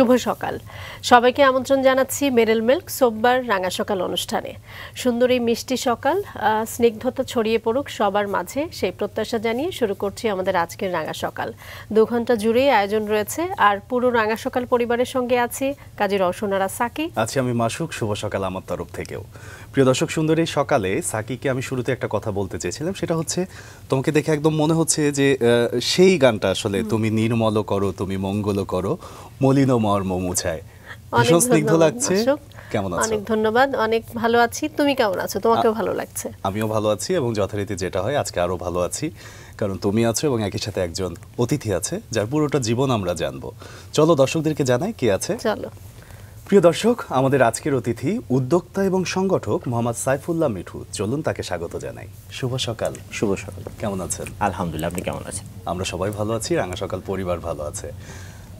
শুভ সকাল সবাইকে আমন্ত্রণ জানাচ্ছি মেরিল মিল্ক সোববার রাঙা সকাল অনুষ্ঠানে। সুন্দর এই মিষ্টি সকাল স্নিগ্ধতা ছড়িয়ে পড়ুক সবার মাঝে সেই প্রত্যাশা জানিয়ে শুরু করছি আমাদের আজকের রাঙা সকাল। 2 ঘন্টা জুড়েই আয়োজন রয়েছে আর পুরো রাঙা সকাল পরিবারের সঙ্গে আছি কাজী রওশনারা সাকি, আছি আমি মাসুক। শুভ সকাল আমার তরফ থেকেও। প্রিয় দর্শক, সুন্দর এই সকালে সাকিকে আমি শুরুতে একটা কথা বলতে চেয়েছিলাম, সেটা হচ্ছে তোমাকে দেখে একদম মনে হচ্ছে যে সেই গানটা আসলে তুমি নির্মল করো তুমি মঙ্গল করো মলিন মর্ম মুছায়। ভীষণ স্নিগ্ধ লাগছে। কেমন আছো? অনেক ধন্যবাদ, অনেক ভালো আছি। তুমি কেমন আছো? তোমাকেও ভালো লাগছে? আমিও ভালো আছি এবং যথারীতি যেটা হয় আজকে আরো ভালো আছি, কারণ তুমি আছো এবং একই সাথে একজন অতিথি আছে যার পুরোটা জীবন আমরা জানবো। চলো দর্শকদেরকে জানাই কে আছে। চলো। প্রিয় দর্শক, আমাদের আজকের অতিথি উদ্যোক্তা এবং সংগঠক মোহাম্মদ সাইফুল্লাহ মিঠু। চলুন তাকে স্বাগত জানাই। শুভ সকাল। শুভ সকাল। কেমন আছেন? আলহামদুলিল্লাহ, আপনি কেমন আছেন? আমরা সবাই ভালো আছি, রাঙা সকাল পরিবার ভালো আছে।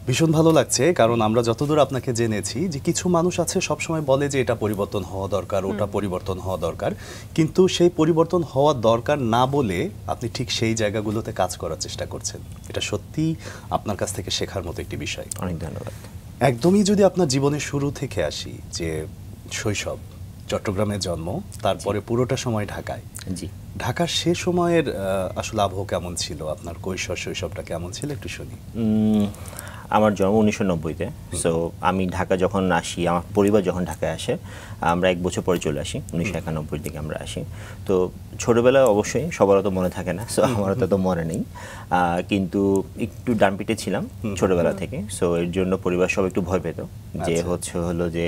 ভীষণ ভালো লাগছে, কারণ আমরা যতদূর আপনাকে জেনেছি যে কিছু মানুষ আছে সবসময় বলে যে এটা পরিবর্তন হওয়া দরকার, ওটা পরিবর্তন হওয়া দরকার, কিন্তু সেই পরিবর্তন হওয়া দরকার না বলে আপনি ঠিক সেই জায়গাগুলোতে কাজ করার চেষ্টা করছেন। এটা সত্যি আপনার কাছ থেকে শেখার মতো একটি বিষয়। অনেক ধন্যবাদ। একদমই যদি আপনার জীবনের শুরু থেকে আসি, যে শৈশব চট্টগ্রামে জন্ম, তারপরে পুরোটা সময় ঢাকায়। জি। ঢাকার সে সময়ের আসলে আবহাওয়া কেমন ছিল, আপনার কৈশোর শৈশবটা কেমন ছিল একটু শুনি। আমার জন্ম 1990-তে। সো আমি ঢাকা যখন আসি, আমার পরিবার যখন ঢাকায় আসে, আমরা 1 বছর পরে চলে আসি। 1991 দিকে আমরা আসি। তো ছোটোবেলায় অবশ্যই সবারও তো মনে থাকে না, সো আমারও তো মনে নেই, কিন্তু একটু ডানপিটে ছিলাম ছোটোবেলা থেকে। সো এর জন্য পরিবার সব একটু ভয় পেত যে হলো যে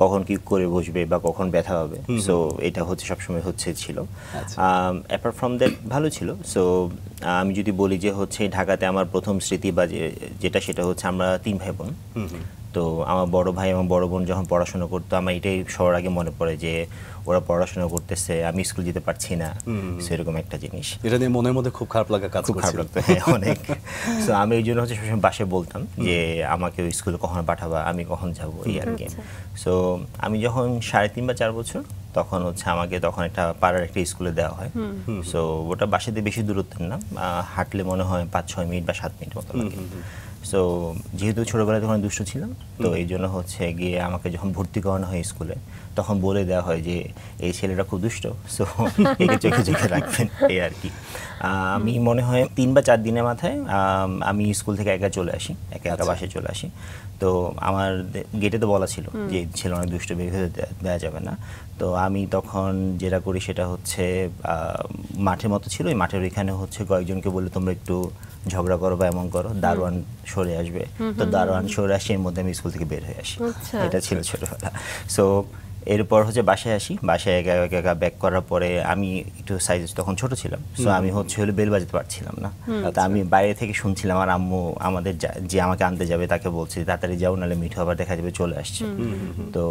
কখন কি করে বসবে বা কখন ব্যথা হবে। সো এটা সবসময় ছিল। অ্যাপার্ট ফ্রম দ্যাট ভালো ছিল। সো আমি যদি বলি যে ঢাকাতে আমার প্রথম স্মৃতি বা যেটা সেটা আমরা 3 ভাই বোন। তো আমার বড় ভাই এবং বড় বোন যখন পড়াশোনা করতো, আমার এটাই সবার আগে মনে পড়ে যে ওরা পড়াশোনা করতেছে, আমি স্কুল যেতে পারছি না, সেরকম একটা জিনিস। এটা নিয়ে মনের মধ্যে খুব খারাপ লাগা কাজ করছিল। খারাপ লাগতো, হ্যাঁ, অনেক। সো আমি এই জন্য সবসময় বাসায় বলতাম যে আমাকে স্কুলে কখন পাঠাবা, আমি কখন যাবো, এই আর কি। সো আমি যখন 3.5 বা 4 বছর, তখন আমাকে একটা পাড়ার একটা স্কুলে দেওয়া হয়। সো ওটা বাসাতে বেশি দূরত্ব না, হাঁটলে মনে হয় 5-6 মিনিট বা 7 মিনিট মতো লাগে। সো যেহেতু ছোটোবেলায় তখন দুষ্ট ছিলাম, তো এই জন্য গিয়ে আমাকে যখন ভর্তি করানো হয় স্কুলে, তখন বলে দেওয়া হয় যে এই ছেলেটা খুব দুষ্ট, সো একে চোখে চোখে রাখবেন, এই আর কি। আমি মনে হয় 3 বা 4 দিনের মাথায় আমি স্কুল থেকে একা চলে আসি, একা বাসায় চলে আসি। তো আমার গেটে তো বলা ছিল যে ছেলে অনেক দুষ্ট, বের হতে দেওয়া যাবে না। তো আমি তখন যেটা করি সেটা মাঠের মতো ছিল, ওই মাঠের এখানে কয়েকজনকে বলে তোমরা একটু ঝগড়া করো বা এমন করো, দারোয়ান সরে আসবে। তো দারোয়ান সরে আসে, এর মধ্যে আমি স্কুল থেকে বের হয়ে আসি। এটা ছিল ছোটবেলা। সো এরপর বাসায় আসি, বাসায় একা ব্যাক করার পরে আমি একটু সাইজ তখন ছোট ছিলাম, সো আমি বেল বাজাতে পারছিলাম না। তা আমি বাইরে থেকে শুনছিলাম, আর আম্মু আমাদের যে আমাকে আনতে যাবে তাকে বলছি তাড়াতাড়ি যাও, নাহলে মিঠু আবার দেখা যাবে চলে আসছে। তো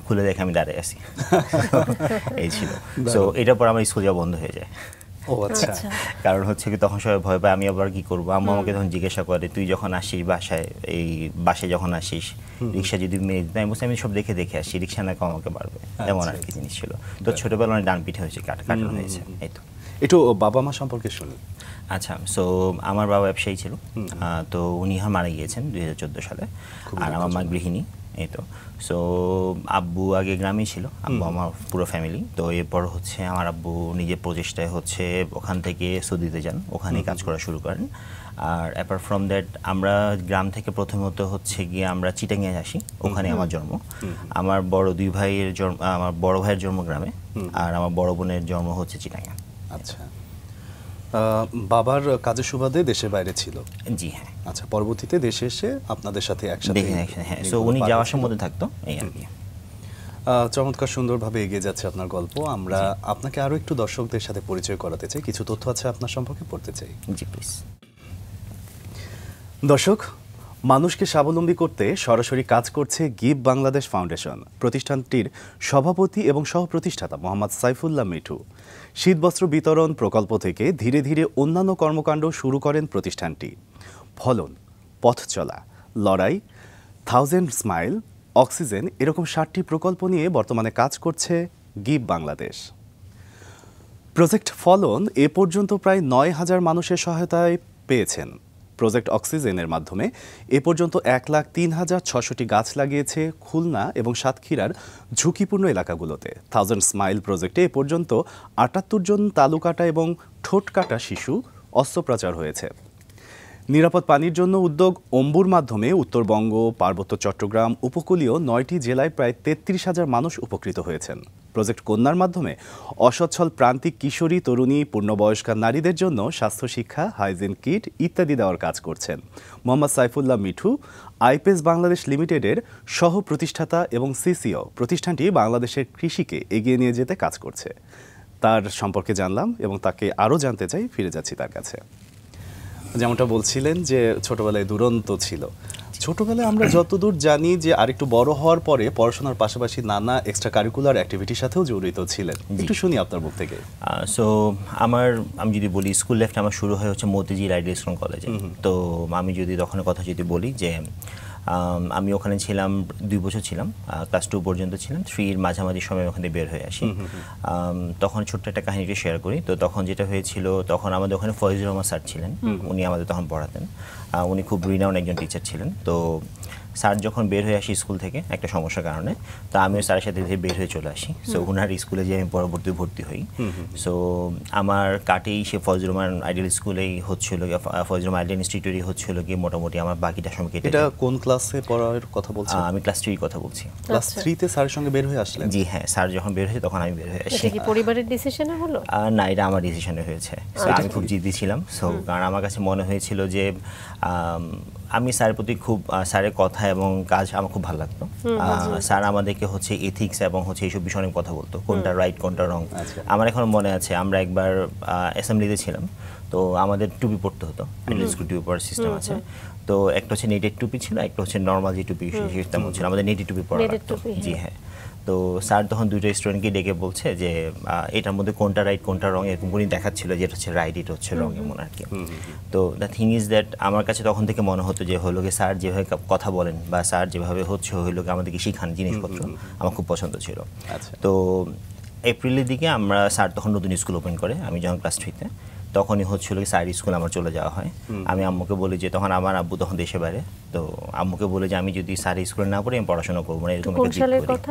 খুলে দেখে আমি দাঁড়িয়ে আছি। এই ছিল। সো এটার পর আমার স্কুল যাওয়া বন্ধ হয়ে যায়। ও আচ্ছা। কারণ কি তখন সবাই ভয় পায় আমি আবার কি করবো। আম্মু আমাকে তখন জিজ্ঞাসা করে, তুই যখন আসিস বাসায় যখন আসিস, রিক্সা যদি মেরে দিতে, আমি বলছি আমি সব দেখে আসি, রিক্সা না কেউ আমাকে পারবে, এমন আর কি জিনিস ছিল। তো ছোটবেলা অনেক ডান পিঠে হয়েছে, কাটানো হয়েছে। এই তো। একটু বাবা মা সম্পর্কে শুনি। আচ্ছা, সো আমার বাবা ব্যবসায়ী ছিল, তো উনি মারা গিয়েছেন 2014 সালে, আর আমার মা গৃহিণী। এই তো। সো আব্বু আগে গ্রামেই ছিল, আব্বু আমার পুরো ফ্যামিলি। তো এরপর আমার আব্বু নিজের প্রচেষ্টায় ওখান থেকে সৌদিতে যান, ওখানেই কাজ করা শুরু করেন। আর অ্যাপার্ট ফ্রম দ্যাট আমরা গ্রাম থেকে প্রথমত গিয়ে আমরা চিটাঙে আসি, ওখানে আমার জন্ম। আমার বড় 2 ভাইয়ের জন্ম, আমার বড় ভাইয়ের জন্ম গ্রামে, আর আমার বড় বোনের জন্ম চিটাঙে। আচ্ছা। বাবার কাজের সুবাদে দেশের বাইরে ছিল? জি হ্যাঁ। আচ্ছা, পরবর্তীতে দেশে এসে আপনাদের সাথে একসাথে? হ্যাঁ, সো উনি যাওয়া আসার মধ্যে থাকতো, এই আর কি। চমৎকার, সুন্দরভাবে এগিয়ে যাচ্ছে আপনার গল্প। আমরা আপনাকে আরো একটু দর্শকদের সাথে পরিচয় করাতে চাই, কিছু তথ্য আছে আপনার সম্পর্কে পড়তে চাই। জি প্লিজ। দর্শক, মানুষকে স্বাবলম্বী করতে সরাসরি কাজ করছে গিভ বাংলাদেশ ফাউন্ডেশন। প্রতিষ্ঠানটির সভাপতি এবং সহ প্রতিষ্ঠাতা মোহাম্মদ সাইফুল্লাহ মিঠু শীতবস্ত্র বিতরণ প্রকল্প থেকে ধীরে ধীরে অন্যান্য কর্মকাণ্ড শুরু করেন প্রতিষ্ঠানটি। ফলন, পথ চলা, লড়াই, 1000 স্মাইল, অক্সিজেন, এরকম 7টি প্রকল্প নিয়ে বর্তমানে কাজ করছে গিভ বাংলাদেশ। প্রজেক্ট ফলন এ পর্যন্ত প্রায় 9000 মানুষের সহায়তায় পেয়েছেন। প্রজেক্ট অক্সিজেনের মাধ্যমে এ পর্যন্ত 1,03,600টি গাছ লাগিয়েছে খুলনা এবং সাতক্ষীরার ঝুঁকিপূর্ণ এলাকাগুলোতে। 1000 স্মাইল প্রজেক্টে এ পর্যন্ত 78 জন তালুকাটা এবং ঠোঁটকাটা শিশু অস্ত্রোপচার হয়েছে। নিরাপদ পানির জন্য উদ্যোগ অম্বুর মাধ্যমে উত্তরবঙ্গ, পার্বত্য চট্টগ্রাম, উপকূলীয় 9টি জেলায় প্রায় 33,000 মানুষ উপকৃত হয়েছেন। প্রজেক্ট কন্যার মাধ্যমে অসচ্ছল প্রান্তিক কিশোরী, তরুণী, পূর্ণবয়স্কা নারীদের জন্য স্বাস্থ্য শিক্ষা, হাইজিন কিট ইত্যাদি দেওয়ার কাজ করছেন। মোহাম্মদ সাইফুল্লাহ মিঠু আইপেস বাংলাদেশ লিমিটেডের সহ প্রতিষ্ঠাতা এবং সিসিও। প্রতিষ্ঠানটি বাংলাদেশের কৃষিকে এগিয়ে নিয়ে যেতে কাজ করছে। তার সম্পর্কে জানলাম এবং তাকে আরও জানতে চাই, ফিরে যাচ্ছি তার কাছে। যেমনটা বলছিলেন যে ছোটবেলায় দুরন্ত ছিল, ছোটবেলায় আমরা যতদূর জানি যে আরেকটু বড় হওয়ার পরে পড়াশোনার পাশাপাশি নানা এক্সট্রা কারিকুলার অ্যাক্টিভিটির সাথেও জড়িত ছিলেন, একটু শুনি আপনার মুখ থেকে। সো আমি যদি বলি স্কুল লাইফটা আমার শুরু হয় হচ্ছে মতিঝিল আইডিয়াল স্কুল কলেজে। তো আমি যদি তখন কথা যদি বলি যে আমি ওখানে ছিলাম 2 বছর ছিলাম, ক্লাস 2 পর্যন্ত ছিলাম, 3-এর মাঝামাঝি সময় ওখানে বের হয়ে আসি। তখন ছোট্ট একটা কাহিনীটা শেয়ার করি। তো তখন যেটা হয়েছিল, তখন আমাদের ওখানে ফয়জুর রহমান স্যার ছিলেন, উনি আমাদের তখন পড়াতেন। উনি খুব রিনাউন্ড একজন টিচার ছিলেন। তো স্যার যখন বের হয়ে আসি স্কুল থেকে একটা সমস্যার কারণে, তো আমিও স্যারের সাথে বের হয়ে চলে আসি। সো ওনার স্কুলে যে আমি পরবর্তী ভর্তি হই। সো আমার কাটেই সে ফয়জুর রহমান আইডিয়াল স্কুলেই হচ্ছিল, ফয়জুর রহমান আইডিয়াল ইনস্টিটিউটই হচ্ছিল কি মোটামুটি আমার বাকিটা সময় কেটে। এটা কোন ক্লাসে পড়ার কথা বলছেন? আমি ক্লাস 3 কথা বলছি। ক্লাস 3-তে স্যারের সঙ্গে বের হয়ে আসলেন? জি হ্যাঁ, স্যার যখন বের হয়েছে তখন আমি বের হয়ে আসি। এটা কি পরিবারের ডিসিশনে হলো? না, এটা আমার ডিসিশনে হয়েছে। সো আমি খুব জিদ্দি ছিলাম। সো কারণ আমার কাছে মনে হয়েছিল যে আমি স্যারের প্রতি খুব, স্যারের কথা এবং কাজ আমার খুব ভালো লাগতো। স্যার আমাদেরকে হচ্ছে এথিক্স এবং হচ্ছে এইসব বিষয় নিয়ে কথা বলতো, কোনটা রাইট কোনটা রং। আমার এখনো মনে আছে, আমরা একবার অ্যাসেম্বলিতে ছিলাম, তো আমাদের টুপি পড়তে হতো, স্কুল টুপি পড়ার সিস্টেম আছে। তো একটা হচ্ছে নেটেড টুপি ছিল, একটা হচ্ছে নর্মাল যে টুপি সিস্টেম ছিল, আমাদের নেটেড টুপি পরা লাগতো। জি হ্যাঁ। তো স্যার তখন 2টা স্টুডেন্টকে ডেকে বলছে যে এটার মধ্যে কোনটা রাইট কোনটা রং, এরকম করে দেখাচ্ছিল যে এটা হচ্ছে রাইট, এটা হচ্ছে রং, এমন আর কি। তো দ্য থিং ইজ দ্যাট আমার কাছে তখন থেকে মনে হতো যে হলো গিয়ে স্যার যেভাবে কথা বলেন বা স্যার যেভাবে হচ্ছে হইলো গিয়ে আমাদেরকে শিখান জিনিসপত্র, আমার খুব পছন্দ ছিল। তো এপ্রিলের দিকে আমরা, স্যার তখন নতুন স্কুল ওপেন করে, আমি যখন ক্লাস 3-তে, তখনই হচ্ছিল কি স্যার স্কুল আমার চলে যাওয়া হয়। আমি আম্মুকে বলি যে, তখন আমার আব্বু তখন দেশে বাইরে, তো আম্মুকে বলি যে আমি যদি স্যার স্কুলে না পড়ি আমি পড়াশোনা করবো না, এরকম একটা জিদ করি।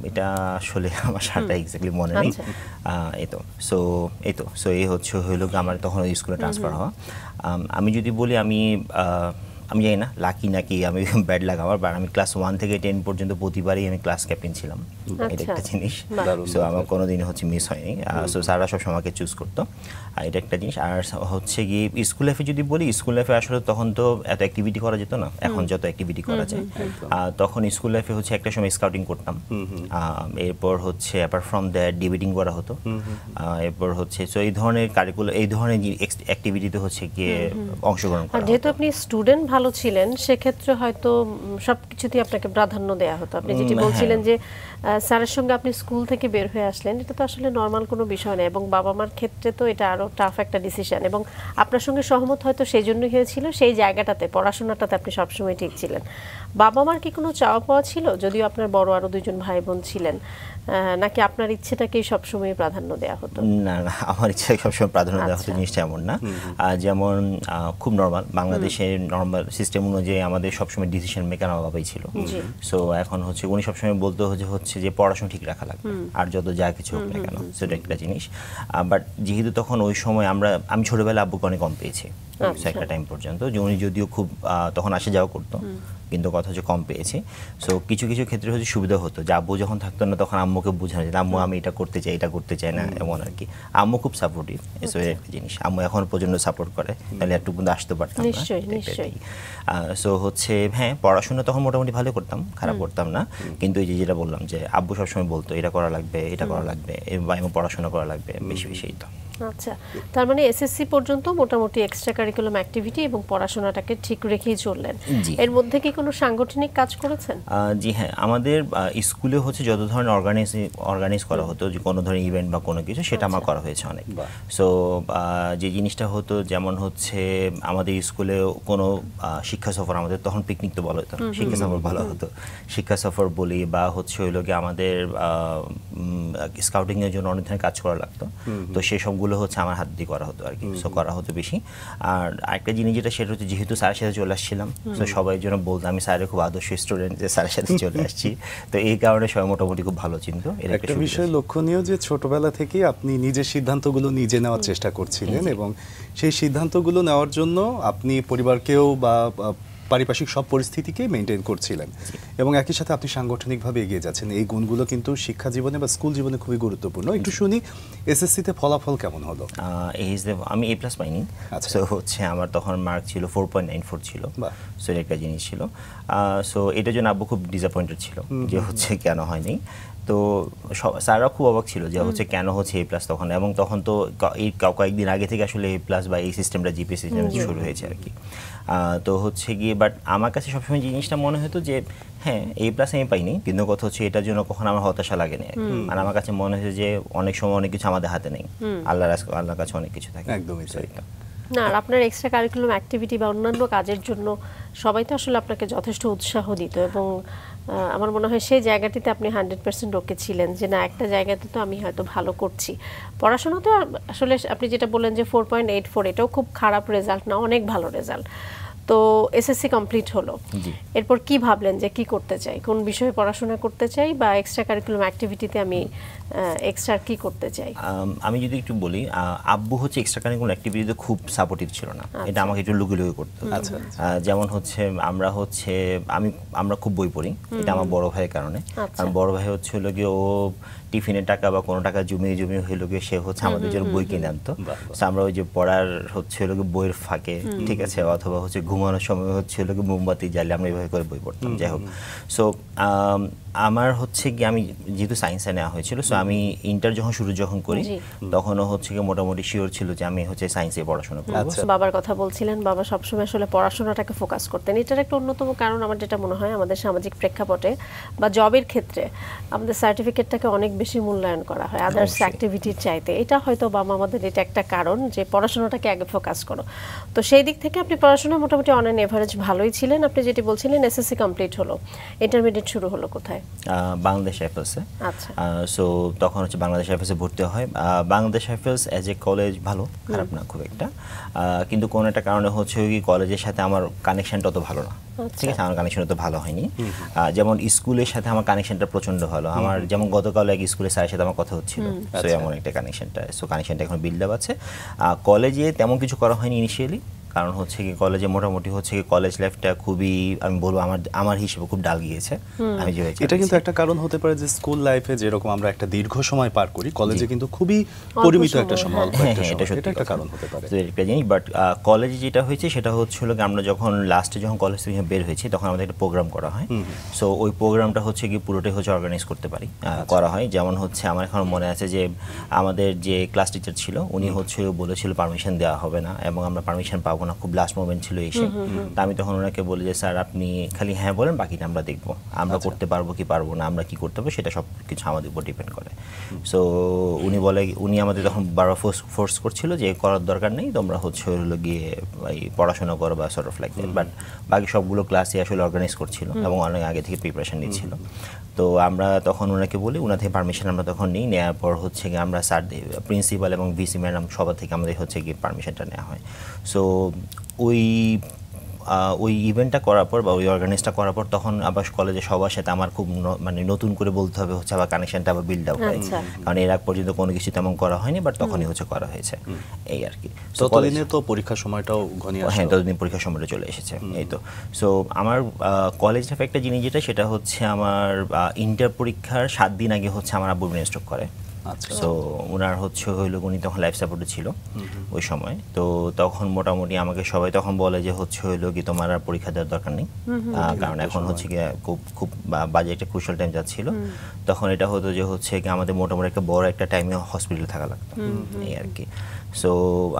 এটা আসলে আমার সালটা এক্স্যাক্টলি মনে নেই। এই হচ্ছে হইলো আমার তখন ওই স্কুলে ট্রান্সফার হওয়া। আমি যদি বলি আমি জানি না লাকি নাকি আমি ব্যাড লাগ আমার, বাট আমি ক্লাস 1 থেকে 10 পর্যন্ত প্রতিবারই আমি ক্লাস ক্যাপ্টেন ছিলাম। এটা একটা জিনিস। সো আমার কোনোদিন হচ্ছে মিস হয়নি। সো স্যাররা সবসময় আমাকে চুজ করতো, এটা একটা জিনিস। আর হচ্ছে গিয়ে স্কুল লাইফে যদি বলি, স্কুল লাইফে আসলে তখন তো এত অ্যাক্টিভিটি করা যেত না, এখন যত অ্যাক্টিভিটি করা যায়। তখন স্কুল লাইফে হচ্ছে একটা সময় স্কাউটিং করতাম, এরপর হচ্ছে অ্যাপার্ট ফ্রম দ্যাট ডিবেটিং করা হতো, এরপর হচ্ছে সো এই ধরনের কারিকুলার, এই ধরনের অ্যাক্টিভিটিতে হচ্ছে গিয়ে অংশগ্রহণ করা। যেহেতু আপনি স্টুডেন্ট ভালো ছিলেন, সেক্ষেত্রে হয়তো সবকিছুতেই আপনাকে প্রাধান্য দেওয়া হতো। আপনি যেটি বলছিলেন যে স্যারের সঙ্গে আপনি স্কুল থেকে বের হয়ে আসলেন, এটা তো আসলে নর্মাল কোনো বিষয় নয়, এবং বাবা মার ক্ষেত্রে তো এটা আরো টাফ একটা ডিসিশন, এবং আপনার সঙ্গে সহমত হয়তো সেই জন্যই হয়েছিল, সেই জায়গাটাতে পড়াশোনাটাতে আপনি সবসময় ঠিক ছিলেন। বাবা মার কি কোনো চাওয়া পাওয়া ছিল, যদিও আপনার বড় আরো 2জন ভাই বোন ছিলেন, নাকি আপনার ইচ্ছেটাকেই সবসময় প্রাধান্য দেওয়া হতো? না না, আমার ইচ্ছাকে সবসময় প্রাধান্য দেওয়া হতো, জিনিসটা এমন না। যেমন খুব নর্মাল বাংলাদেশের নর্মাল সিস্টেম অনুযায়ী আমাদের সবসময় ডিসিশন মেকার আমার বাবাই ছিল। সো এখন হচ্ছে উনি সবসময় বলতে হচ্ছে যে পড়াশোনা ঠিক রাখা লাগবে, আর যত যা কিছু হোক না কেন, সেটা একটা জিনিস। বাট যেহেতু তখন ওই সময় আমি ছোটবেলায় আব্বুকে অনেক কম পেয়েছি একটা টাইম পর্যন্ত, যে উনি যদিও খুব তখন আসা যাওয়া করতো, কিন্তু কথা হচ্ছে কম পেয়েছি। সো কিছু কিছু ক্ষেত্রে হচ্ছে সুবিধা হতো যে আব্বু যখন থাকতো না, তখন আম্মুকে বোঝানো যেত, আম্মু আমি এটা করতে চাই, এটা করতে চাই না, এমন আর কি। আম্মু খুব সাপোর্টিভ, এসব একটা জিনিস। আম্মু এখন পর্যন্ত সাপোর্ট করে, তাহলে একটু কিন্তু আসতে পারতাম না। সো হচ্ছে হ্যাঁ, পড়াশোনা তখন মোটামুটি ভালো করতাম, খারাপ করতাম না, কিন্তু এই যে যেটা বললাম যে আব্বু সবসময় বলতো এটা করা লাগবে, এটা করা লাগবে, বা এবং পড়াশোনা করা লাগবে বেশি বেশি। তো আচ্ছা, তার মানে এসএসসি পর্যন্ত মোটামুটি এক্সট্রা কারিকুলাম অ্যাক্টিভিটি এবং পড়াশোনাটাকে ঠিক রেখেই চললেন। এর মধ্যে কি কোনো সাংগঠনিক কাজ করেছেন? জি হ্যাঁ, আমাদের স্কুলে হচ্ছে যত ধরনের অর্গানাইজ করা হতো, যে কোনো ধরনের ইভেন্ট বা কোনো কিছু, সেটা আমার করা হয়েছে অনেক। সো যে জিনিসটা হতো, যেমন হচ্ছে আমাদের স্কুলে কোনো শিক্ষা সফর, আমাদের তখন পিকনিক তো বলা হতো, শিক্ষা সফর বলা হতো, শিক্ষা সফর বলি, বা হচ্ছে হইলো গিয়ে আমাদের স্কাউটিংয়ের জন্য অনেক ধরনের কাজ করা লাগতো। তো সেই সবগুলো সবগুলো হচ্ছে আমার হাত দিয়ে করা হতো আর কি, সো করা হতো বেশি। আর আরেকটা জিনিস যেটা সেটা হচ্ছে যেহেতু স্যারের সাথে চলে আসছিলাম, তো সবাই জন্য বলতো আমি স্যারের খুব আদর্শ স্টুডেন্ট, যে স্যারের সাথে চলে আসছি, তো এই কারণে সবাই মোটামুটি খুব ভালো চিনতো। একটা বিষয় লক্ষণীয় যে ছোটবেলা থেকে আপনি নিজের সিদ্ধান্তগুলো নিজে নেওয়ার চেষ্টা করছিলেন এবং সেই সিদ্ধান্তগুলো নেওয়ার জন্য আপনি পরিবারকেও বা পারিপার্শ্বিক সব পরিস্থিতিকে মেনটেন করছিলেন এবং একই সাথে আপনি সাংগঠনিকভাবে এগিয়ে যাচ্ছেন। এই গুণগুলো কিন্তু শিক্ষা জীবনে বা স্কুল জীবনে খুবই গুরুত্বপূর্ণ। একটু শুনি এসএসসিতে ফলাফল কেমন হলো? আমি A+ পাইনি, সো হচ্ছে আমার তখন মার্ক ছিল 4.94 ছিল, সো একটা জিনিস ছিল। সো এটার জন্য আব্বু খুব ডিসঅ্যাপয়েন্টেড ছিল যে হচ্ছে কেন হয়নি। তো স্যাররা খুব অবাক ছিল যে হচ্ছে কেন হচ্ছে A+ তখন, এবং তখন তো এই কয়েকদিন আগে থেকে আসলে A+ বা এই সিস্টেমটা জিপিএ সিস্টেম শুরু হয়েছে আর কি। তো হচ্ছে গিয়ে বাট আমার কাছে সবসময় জিনিসটা মনে হতো যে হ্যাঁ A+ আমি পাইনি, কিন্তু কথা হচ্ছে এটার জন্য কখনো আমার হতাশা লাগেনি আর কি। আর আমার কাছে মনে হয়েছে যে অনেক সময় অনেক কিছু আমাদের হাতে নেই, আল্লাহর কাছে অনেক কিছু থাকে। একদমই তাই। না, আর আপনার এক্সট্রা কারিকুলাম অ্যাক্টিভিটি বা অন্যান্য কাজের জন্য সবাই তো আসলে আপনাকে যথেষ্ট উৎসাহ দিত এবং আমার মনে হয় সেই জায়গাটিতে আপনি 100% ওকে ছিলেন যে না, একটা জায়গাতে তো আমি হয়তো ভালো করছি। পড়াশোনা তো আসলে আপনি যেটা বললেন যে 4.84, এটাও খুব খারাপ রেজাল্ট না, অনেক ভালো রেজাল্ট। তো এসএসসি কমপ্লিট হলো, এরপর কি ভাবলেন যে কি করতে চাই, কোন বিষয়ে পড়াশোনা করতে চাই বা এক্সট্রা কারিকুলাম অ্যাক্টিভিটিতে আমি এক্সট্রা কি করতে চাই? আমি যদি একটু বলি, আব্বু হচ্ছে এক্সট্রা কারিকুলাম অ্যাক্টিভিটিতে খুব সাপোর্টিভ ছিল না, এটা আমাকে একটু লুকিয়ে করতে হতো। যেমন হচ্ছে আমরা খুব বই পড়ি, এটা আমার বড় ভাইয়ের কারণে। কারণ বড় ভাই হচ্ছে হলো গিয়ে ও টিফিনের টাকা বা কোনো টাকা জমিয়ে হইলো গিয়ে সে হচ্ছে আমাদের জন্য বই কিনে আনতো। আমরা ওই যে পড়ার হচ্ছে হলো গিয়ে বইয়ের ফাঁকে, ঠিক আছে, অথবা হচ্ছে ঘুমানোর সময় হচ্ছে হলো গিয়ে মোমবাতি জ্বালিয়ে আমরা এইভাবে করে বই পড়তাম। যাই হোক, সো আমার হচ্ছে কি আমি যেহেতু সায়েন্সে নেওয়া হয়েছিল, সো আমি ইন্টার যখন করি তখনও হচ্ছে কি মোটামুটি শিওর ছিল যে আমি হচ্ছে সায়েন্সে পড়াশোনা করব। বাবার কথা বলছিলেন, বাবা সবসময় আসলে পড়াশোনাটাকে ফোকাস করতেন। এটার একটা অন্যতম কারণ আমার যেটা মনে হয় আমাদের সামাজিক প্রেক্ষাপটে বা জবের ক্ষেত্রে আমাদের সার্টিফিকেটটাকে অনেক বেশি মূল্যায়ন করা হয় আদার্স অ্যাক্টিভিটির চাইতে। এটা হয়তো বাবা আমাদের এটা একটা কারণ যে পড়াশোনাটাকে আগে ফোকাস করো। তো সেই দিক থেকে আপনি পড়াশোনা মোটামুটি অন অ্যান এভারেজ ভালোই ছিলেন। আপনি যেটি বলছিলেন এসএসসি কমপ্লিট হলো, ইন্টারমিডিয়েট শুরু হলো কোথায়? বাংলাদেশ রাইফেলসে। আচ্ছা, সো তখন হচ্ছে বাংলাদেশ রাইফেলসে ভর্তি হয়। Bangladesh rifles as a college ভালো, খারাপ না খুব একটা, কিন্তু কোনো একটা কারণে হচ্ছে কি কলেজের সাথে আমার কানেকশনটা অত ভালো না, ঠিক আছে, আমার কানেকশন অত ভালো হয়নি। যেমন স্কুলের সাথে আমার কানেকশনটা প্রচন্ড ভালো, আমার যেমন গতকাল এক স্কুলের স্যারের সাথে আমার কথা হচ্ছিল, সো এমন একটা কানেকশনটা এখন বিল্ড আপ আছে। কলেজে তেমন কিছু করা হয়নি ইনিশিয়ালি, কারণ হচ্ছে কি কলেজে মোটামুটি হচ্ছে কি কলেজ লাইফটা খুবই, আমি বলবো আমার হিসেবে খুব ডাল গিয়েছে। আমি যে এটা কিন্তু একটা কারণ হতে পারে যে স্কুল লাইফে যেরকম আমরা একটা দীর্ঘ সময় পার করি, কলেজে কিন্তু খুবই পরিমিত একটা সময়, এটা একটা কারণ হতে পারে। বাট কলেজে যেটা হয়েছে সেটা হচ্ছিল আমরা যখন কলেজ থেকে বের হয়েছি তখন আমাদের একটা প্রোগ্রাম করা হয়। সো ওই প্রোগ্রামটা হচ্ছে কি পুরোটাই হচ্ছে অর্গানাইজ করতে পারি, করা হয়। যেমন হচ্ছে আমার এখন মনে আছে যে আমাদের যে ক্লাস টিচার ছিল উনি হচ্ছে বলেছিল পারমিশন দেওয়া হবে না এবং আমরা পারমিশন পাবো না, খুব লাস্ট মোমেন্ট ছিল এসে। তা আমি তখন ওনাকে বলি যে স্যার আপনি খালি হ্যাঁ বলেন, বাকিটা আমরা দেখবো, আমরা করতে পারবো কি পারবো না, আমরা কি করতে হবে সেটা সব কিছু আমাদের উপর ডিপেন্ড করে। সো উনি আমাদের তখন বারবার ফোর্স করছিল যে করার দরকার নেই, তোমরা হচ্ছে হলো গিয়ে এই পড়াশোনা করো বা sort of like that. But বাকি সবগুলো ক্লাসে আসলে অর্গানাইজ করছিল এবং অনেক আগে থেকে প্রিপারেশন নিচ্ছিল। তো আমরা তখন ওনাকে বলি, ওনা থেকে পারমিশন আমরা তখন নিই, নেওয়ার পর হচ্ছে গিয়ে আমরা স্যার প্রিন্সিপাল এবং ভিসি ম্যাডাম সবার থেকে আমাদের হচ্ছে গিয়ে পারমিশনটা নেওয়া হয়। সো ওই ইভেন্টটা করার পর বা ওই অর্গানাইজটা করার পর তখন আবার কলেজে সবার সাথে আমার খুব মানে নতুন করে বলতে হবে হচ্ছে আবার কানেকশনটা আবার বিল্ড আপ হয়, কারণ এর আগ পর্যন্ত কোনো কিছু তেমন করা হয়নি, বাট তখনই হচ্ছে করা হয়েছে এই আর কি। ততদিনে তো পরীক্ষার সময়টাও ঘনিয়ে আসছে। হ্যাঁ, ততদিন পরীক্ষার সময়টা চলে এসেছে এই তো। সো আমার কলেজ লাইফে একটা জিনিস যেটা সেটা হচ্ছে আমার ইন্টার পরীক্ষার 7 দিন আগে হচ্ছে আমার আব্বু ব্রেন স্ট্রোক করে। সো ওনার হচ্ছে হইলো উনি তখন লাইফ সাপোর্টে ছিল ওই সময়। তো তখন মোটামুটি আমাকে সবাই তখন বলে যে হচ্ছে হইলো কি তোমার আর পরীক্ষা দেওয়ার দরকার নেই, কারণ এখন হচ্ছে কি খুব বাজে একটা ক্রুশাল টাইম যাচ্ছিল। তখন এটা হতো যে হচ্ছে কি আমাদের মোটামুটি একটা বড় একটা টাইমে হসপিটালে থাকা লাগতো এই আর কি। সো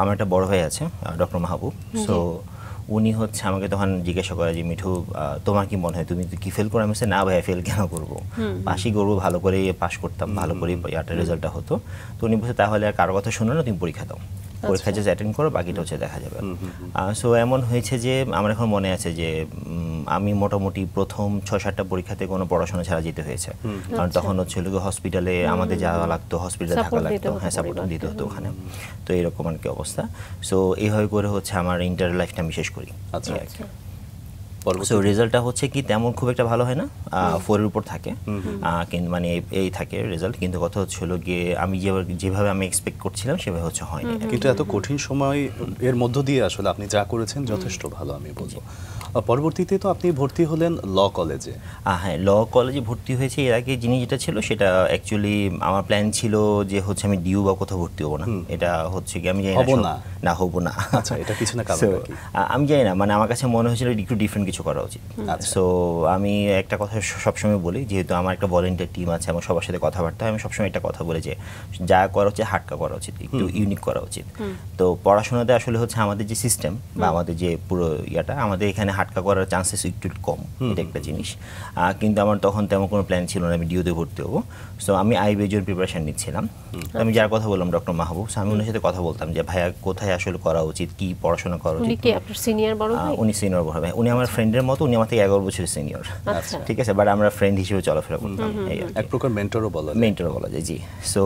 আমার একটা বড় ভাই আছে ডক্টর মাহবুব, সো উনি হচ্ছে আমাকে তখন জিজ্ঞাসা করে যে মিঠু তোমার কি মনে হয় তুমি কি ফেল করো? আমি না ভাই ফেল কেন করবো, পাশই করবো, ভালো করে পাশ করতাম, ভালো করে একটা রেজাল্টটা হতো। তো উনি বলছে তাহলে আর কারো কথা শুনো না, তুমি পরীক্ষা দাও। পরীক্ষা জাস্ট অ্যাটেন্ড করো, বাকিটা হচ্ছে দেখা যাবে। সো এমন হয়েছে যে আমার এখন মনে আছে যে আমি মোটামুটি প্রথম 6-7টা পরীক্ষাতে কোনো পড়াশোনা ছাড়া যেতে হয়েছে, কারণ তখন হচ্ছে হসপিটালে আমাদের যাওয়া লাগতো, হসপিটালে থাকা লাগতো, হ্যাঁ সাপোর্ট দিতে হতো ওখানে। তো এরকম আর কি অবস্থা। সো এইভাবে করে হচ্ছে আমার ইন্টার লাইফটা আমি শেষ করি। সো রেজাল্টটা হচ্ছে কি তেমন খুব একটা ভালো হয় না, 4-এর উপর থাকে, কিন্তু মানে এই থাকে রেজাল্ট, কিন্তু কথা হচ্ছিল গিয়ে আমি যেভাবে আমি এক্সপেক্ট করছিলাম সেভাবে হচ্ছে হয়নি। কিন্তু এত কঠিন সময় এর মধ্য দিয়ে আসলে আপনি যা করেছেন যথেষ্ট ভালো আমি বলবো। পরবর্তীতে তো আপনি ভর্তি হলেন ল কলেজে। হ্যাঁ, ল কলেজে ভর্তি হয়েছে। এর আগে জিনিস যেটা ছিল সেটা অ্যাকচুয়ালি আমার প্ল্যান ছিল যে হচ্ছে আমি ডিউ বা কোথাও ভর্তি হবো না, এটা হচ্ছে কি আমি জানি না হবো না। আচ্ছা, এটা কিছু না কারণ কি আমি জানি না, মানে আমার কাছে মনে হয়েছিল একটু ডিফারেন্ট কিছু করা উচিত। সো আমি একটা কথা সবসময় বলি, যেহেতু আমার একটা ভলেন্টিয়ার টিম আছে, আমার সবার সাথে কথাবার্তা হয়, আমি সবসময় একটা কথা বলি যে যা করা উচিত হাটকা করা উচিত, একটু ইউনিক করা উচিত। তো পড়াশোনাতে আসলে হচ্ছে আমাদের যে সিস্টেম বা আমাদের যে পুরো ইয়াটা, আমাদের এখানে হাটকা করার চান্সেস একটু কম, এটা একটা জিনিস। কিন্তু আমার তখন তেমন কোনো প্ল্যান ছিল না আমি ডিউতে ভর্তি হবো। সো আমি আইবিএর প্রিপারেশন নিচ্ছিলাম। আমি যার কথা বললাম ডক্টর মাহবুব, আমি ওনার সাথে কথা বলতাম যে ভাইয়া কোথায় আসলে করা উচিত, কি পড়াশোনা করা উচিত। উনি কি আপনার সিনিয়র বড় ভাই? উনি সিনিয়র বড় ভাই, উনি আমার ফ্রেন্ডের মতো, উনি আমার থেকে 11 বছরের সিনিয়র। ঠিক আছে, বাট আমরা ফ্রেন্ড হিসেবে চলাফেরা করতাম, এক প্রকার মেন্টরও বলা যায়। জি। সো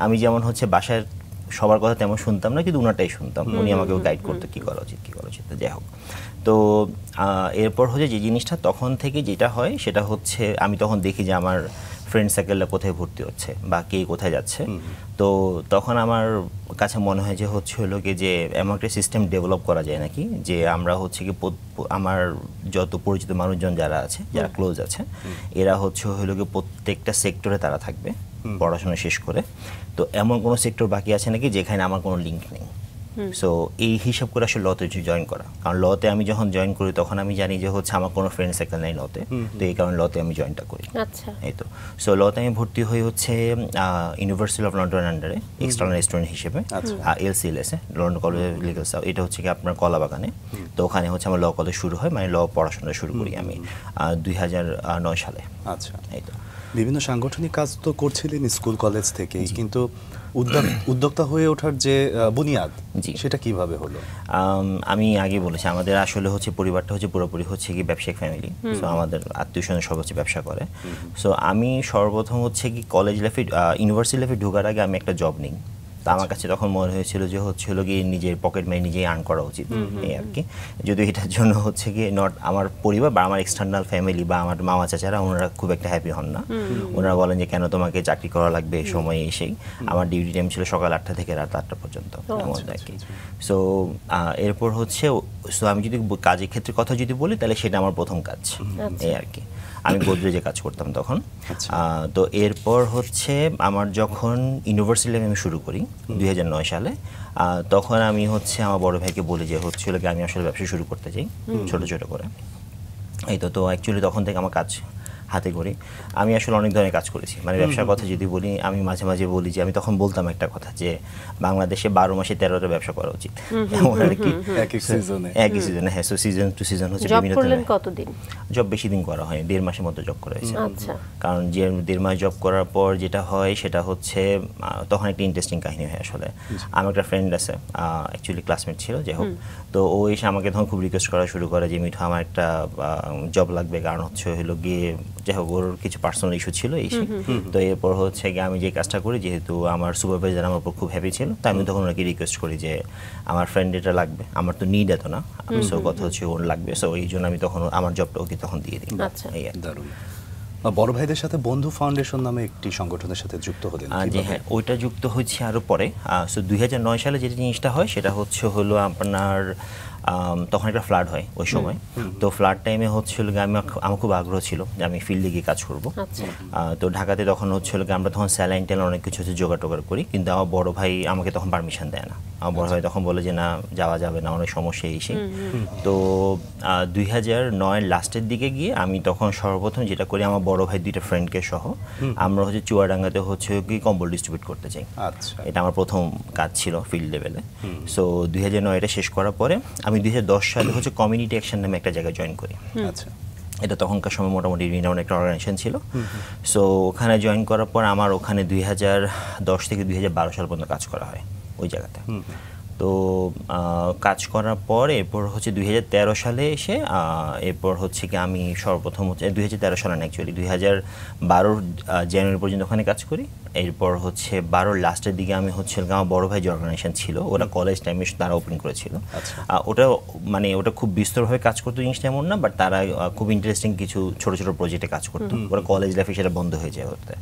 আমি যেমন হচ্ছে বাসায় সবার কথা তেমন শুনতাম না, কিন্তু উনারটাই শুনতাম, উনি আমাকে গাইড করতো কি করা উচিত। যাই হোক, তো এরপর হচ্ছে যে জিনিসটা তখন থেকে যেটা হয় সেটা হচ্ছে আমি তখন দেখি যে আমার ফ্রেন্ড সার্কেলটা কোথায় ভর্তি হচ্ছে বা কে কোথায় যাচ্ছে। তো তখন আমার কাছে মনে হয় যে হচ্ছে হলো কি যে এমন একটা সিস্টেম ডেভেলপ করা যায় নাকি, যে আমরা হচ্ছে কি আমার যত পরিচিত মানুষজন যারা আছে, যারা ক্লোজ আছে, এরা হচ্ছে হলো কি প্রত্যেকটা সেক্টরে তারা থাকবে পড়াশোনা শেষ করে। তো এমন কোনো সেক্টর বাকি আছে নাকি যেখানে আমার কোনো লিঙ্ক নেই। সো এই হিসাব করে আসলে লতে জয়েন করা, কারণ লতে আমি যখন জয়েন করি তখন আমি জানি যে হচ্ছে আমার কোনো ফ্রেন্ড সার্কেল নেই লতে, তো এই কারণে লতে আমি জয়েনটা করি। আচ্ছা, এই তো। সো লতে আমি ভর্তি হই হচ্ছে ইউনিভার্সিটি অফ লন্ডনের আন্ডারে এক্সটার্নাল স্টুডেন্ট হিসেবে, LCLS London college of legal service, এটা হচ্ছে কি আপনার কলাবাগানে। তো ওখানে হচ্ছে আমার ল কলেজ শুরু হয়, মানে ল পড়াশোনা শুরু করি আমি 2009 সালে। আচ্ছা, এই তো। বিভিন্ন সাংগঠনিক কাজ তো করছিলেন স্কুল কলেজ থেকেই, কিন্তু উদ্যোক্তা হয়ে ওঠার যে বুনিয়াদ সেটা কিভাবে হলো? আমি আগে বলেছি আমাদের আসলে হচ্ছে পরিবারটা হচ্ছে পুরোপুরি হচ্ছে কি ব্যবসায়িক ফ্যামিলি। সো আমাদের আত্মীয় স্বজন সব হচ্ছে ব্যবসা করে। সো আমি সর্বপ্রথম হচ্ছে কি কলেজ লাইফে ইউনিভার্সিটি লাইফে ঢোকার আগে আমি একটা জব নিই। তো আমার কাছে তখন মনে হয়েছিল যে হচ্ছে হলো গিয়ে নিজের পকেট মানি নিজেই আর্ন করা উচিত, এই আর কি। যদিও এটার জন্য হচ্ছে গিয়ে আমার পরিবার বা আমার এক্সটার্নাল ফ্যামিলি বা আমার মামা চাচারা ওনারা খুব একটা হ্যাপি হন না। ওনারা বলেন যে কেন তোমাকে চাকরি করা লাগবে এই সময়ে এসেই। আমার ডিউটি টাইম ছিল সকাল 8টা থেকে রাত 8টা পর্যন্ত, এমন আর কি। সো এরপর হচ্ছে আমি যদি কাজের ক্ষেত্রে কথা যদি বলি তাহলে সেটা আমার প্রথম কাজ, এই আর কি। আমি গোদরেজে কাজ করতাম তখন। তো এরপর হচ্ছে আমার যখন ইউনিভার্সিটি আমি শুরু করি 2009 সালে, তখন আমি হচ্ছে আমার বড় ভাইকে বলি যে হচ্ছে আমি আসলে ব্যবসা শুরু করতে চাই ছোট ছোট করে। এই তো অ্যাকচুয়ালি তখন থেকে আমার কাজ হাতে করি। আমি আসলে অনেক ধরনের কাজ করেছি, মানে ব্যবসার কথা যদি বলি আমি মাঝে মাঝে বলি যে আমি তখন বলতাম একটা কথা যে বাংলাদেশে 12 মাসে 13টা ব্যবসা করা উচিত, এমন আর কি। একই সিজনে, হ্যাঁ। সো সিজন টু সিজন হচ্ছে বিভিন্ন ধরনের। কতদিন জব? বেশি দিন করা হয়, 1.5 মাসের মতো জব করা হয়েছে। কারণ যে 1.5 মাস জব করার পর যেটা হয় সেটা হচ্ছে তখন একটা ইন্টারেস্টিং কাহিনী হয় আসলে। আমার একটা ফ্রেন্ড আছে, অ্যাকচুয়ালি ক্লাসমেট ছিল, যাই হোক। তো ও এসে আমাকে তখন খুব রিকোয়েস্ট করা শুরু করে যে মিঠু আমার একটা জব লাগবে, কারণ হচ্ছে হলো গিয়ে যাই হোক ওর কিছু পার্সোনাল ইস্যু ছিল এই। তো এরপর হচ্ছে গিয়ে আমি যে কাজটা করি, যেহেতু আমার সুপারভাইজার আমার উপর খুব হ্যাপি ছিল, তো আমি তখন ওনাকে রিকোয়েস্ট করি যে আমার ফ্রেন্ড এটা লাগবে, আমার তো নিড এত না, আমি সো কথা হচ্ছে ওর লাগবে। সো এই জন্য আমি তখন আমার জবটা ওকে তখন দিয়ে দিই। দারুণ। বড় ভাইদের সাথে বন্ধু ফাউন্ডেশন নামে একটি সংগঠনের সাথে যুক্ত হলেন? যে হ্যাঁ, ওইটা যুক্ত হচ্ছে আরও পরে। সো 2009 সালে যে জিনিসটা হয় সেটা হলো আপনার তখন একটা ফ্লাড হয় ওই সময়। তো ফ্লাড টাইমে হচ্ছিল আমার খুব আগ্রহ ছিল যে আমি ফিল্ডে গিয়ে কাজ করবো। তো ঢাকাতে তখন হচ্ছিল আমরা তখন স্যালাইন ট্যালাইন অনেক কিছু হচ্ছে জোগাড় করি, কিন্তু আমার বড় ভাই আমাকে তখন পারমিশন দেয় না। আমার বড় ভাই তখন বলে যে না, যাওয়া যাবে না, অনেক সমস্যা এসে। তো 2009 লাস্টের দিকে গিয়ে আমি তখন সর্বপ্রথম যেটা করি, আমার বড় ভাই 2টা ফ্রেন্ডকে সহ আমরা হচ্ছে চুয়াডাঙ্গাতে হচ্ছে কি কম্বল ডিস্ট্রিবিউট করতে চাই। এটা আমার প্রথম কাজ ছিল ফিল্ড লেভেলে। সো 2009 এটা শেষ করার পরে আমি 2010 সালে হচ্ছে কমিউনিটি অ্যাকশন নামে একটা জায়গায় জয়েন করি। এটা তখনকার সময় মোটামুটি রিনাউন্ড একটা অর্গানাইজেশন ছিল। সো ওখানে জয়েন করার পর আমার ওখানে 2010 থেকে 2012 সাল পর্যন্ত কাজ করা হয় ওই জায়গাতে। তো কাজ করার পর এরপর হচ্ছে 2013 সালে এসে এরপর হচ্ছে কি আমি সর্বপ্রথম হচ্ছে 2013 সালে না অ্যাকচুয়ালি 2012 জানুয়ারি পর্যন্ত ওখানে কাজ করি। এরপর হচ্ছে 12 লাস্টের দিকে আমি হচ্ছে আমার বড় ভাই যে অর্গানাইজেশন ছিল ওরা কলেজ টাইমে তারা ওপেন করেছিল। ওটা মানে ওটা খুব বিস্তরভাবে কাজ করতো জিনিসটা এমন না, বাট তারা খুব ইন্টারেস্টিং কিছু ছোট ছোট প্রজেক্টে কাজ করতো। ওরা কলেজ লাইফে সেটা বন্ধ হয়ে যায় ওতে।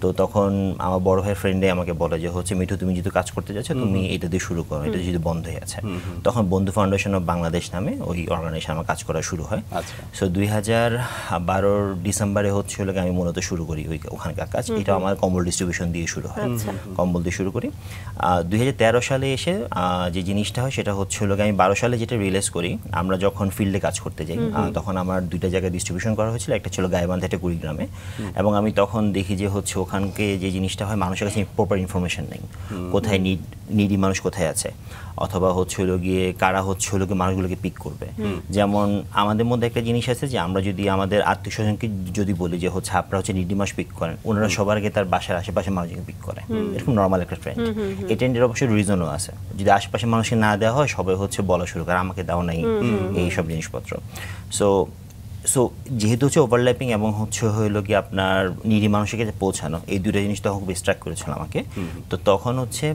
তো তখন আমার বড় ভাইয়ের ফ্রেন্ডে আমাকে বলে যে হচ্ছে মিঠু তুমি যেহেতু কাজ করতে যাচ্ছ তুমি এটা দিয়ে শুরু করো, এটা যেহেতু বন্ধ হয়ে আছে। তখন বন্ধু ফাউন্ডেশন অফ বাংলাদেশ নামে ওই অর্গানাইজেশন আমার কাজ করা শুরু হয়। সো 2012 ডিসেম্বরে হচ্ছে আমি মূলত শুরু করি ওখানকার কাজ। এটা আমার কম্বল ডিস্ট্রিবিউশন দিয়ে শুরু হয়, কম্বল দিয়ে শুরু করি। 2013 সালে এসে যে জিনিসটা হয় সেটা হচ্ছে আমি 12 সালে যেটা রিয়েলাইজ করি, আমরা যখন ফিল্ডে কাজ করতে যাই তখন আমার দুইটা জায়গায় ডিস্ট্রিবিউশন করা হয়েছিল, একটা ছিল গাইবান্ধা, একটা কুড়িগ্রামে। এবং আমি তখন দেখি যে হচ্ছে ওখানকে যে জিনিসটা হয় মানুষের কাছে প্রপার ইনফরমেশন নেই, কোথায় নিডি মানুষ কোথায় আছে, অথবা হচ্ছে গিয়ে কারা হচ্ছে গিয়ে মানুষগুলোকে পিক করবে। যেমন আমাদের মধ্যে একটা জিনিস আছে যে আমরা যদি আমাদের আত্মীয় স্বজনকে যদি বলি যে হচ্ছে আপনারা হচ্ছে নিডি মানুষ পিক করেন, ওনারা সবার আগে তার বাসার আশেপাশে মানুষকে পিক করে, এরকম নর্মাল একটা ট্রেন্ড। এই ট্রেন্ডের অবশ্যই রিজনও আছে, যদি আশেপাশে মানুষকে না দেওয়া হয় সবাই হচ্ছে বলা শুরু করে আমাকে দাও নাই এইসব জিনিসপত্র। সো যেহেতু হচ্ছে ওভারল্যাপিং এবং হচ্ছে হইলো কি আপনার নিরী মানুষের কাছে পৌঁছানো, এই দুটো জিনিস তখন খুব ডিস্ট্রাক্ট করেছিল আমাকে। তো তখন হচ্ছে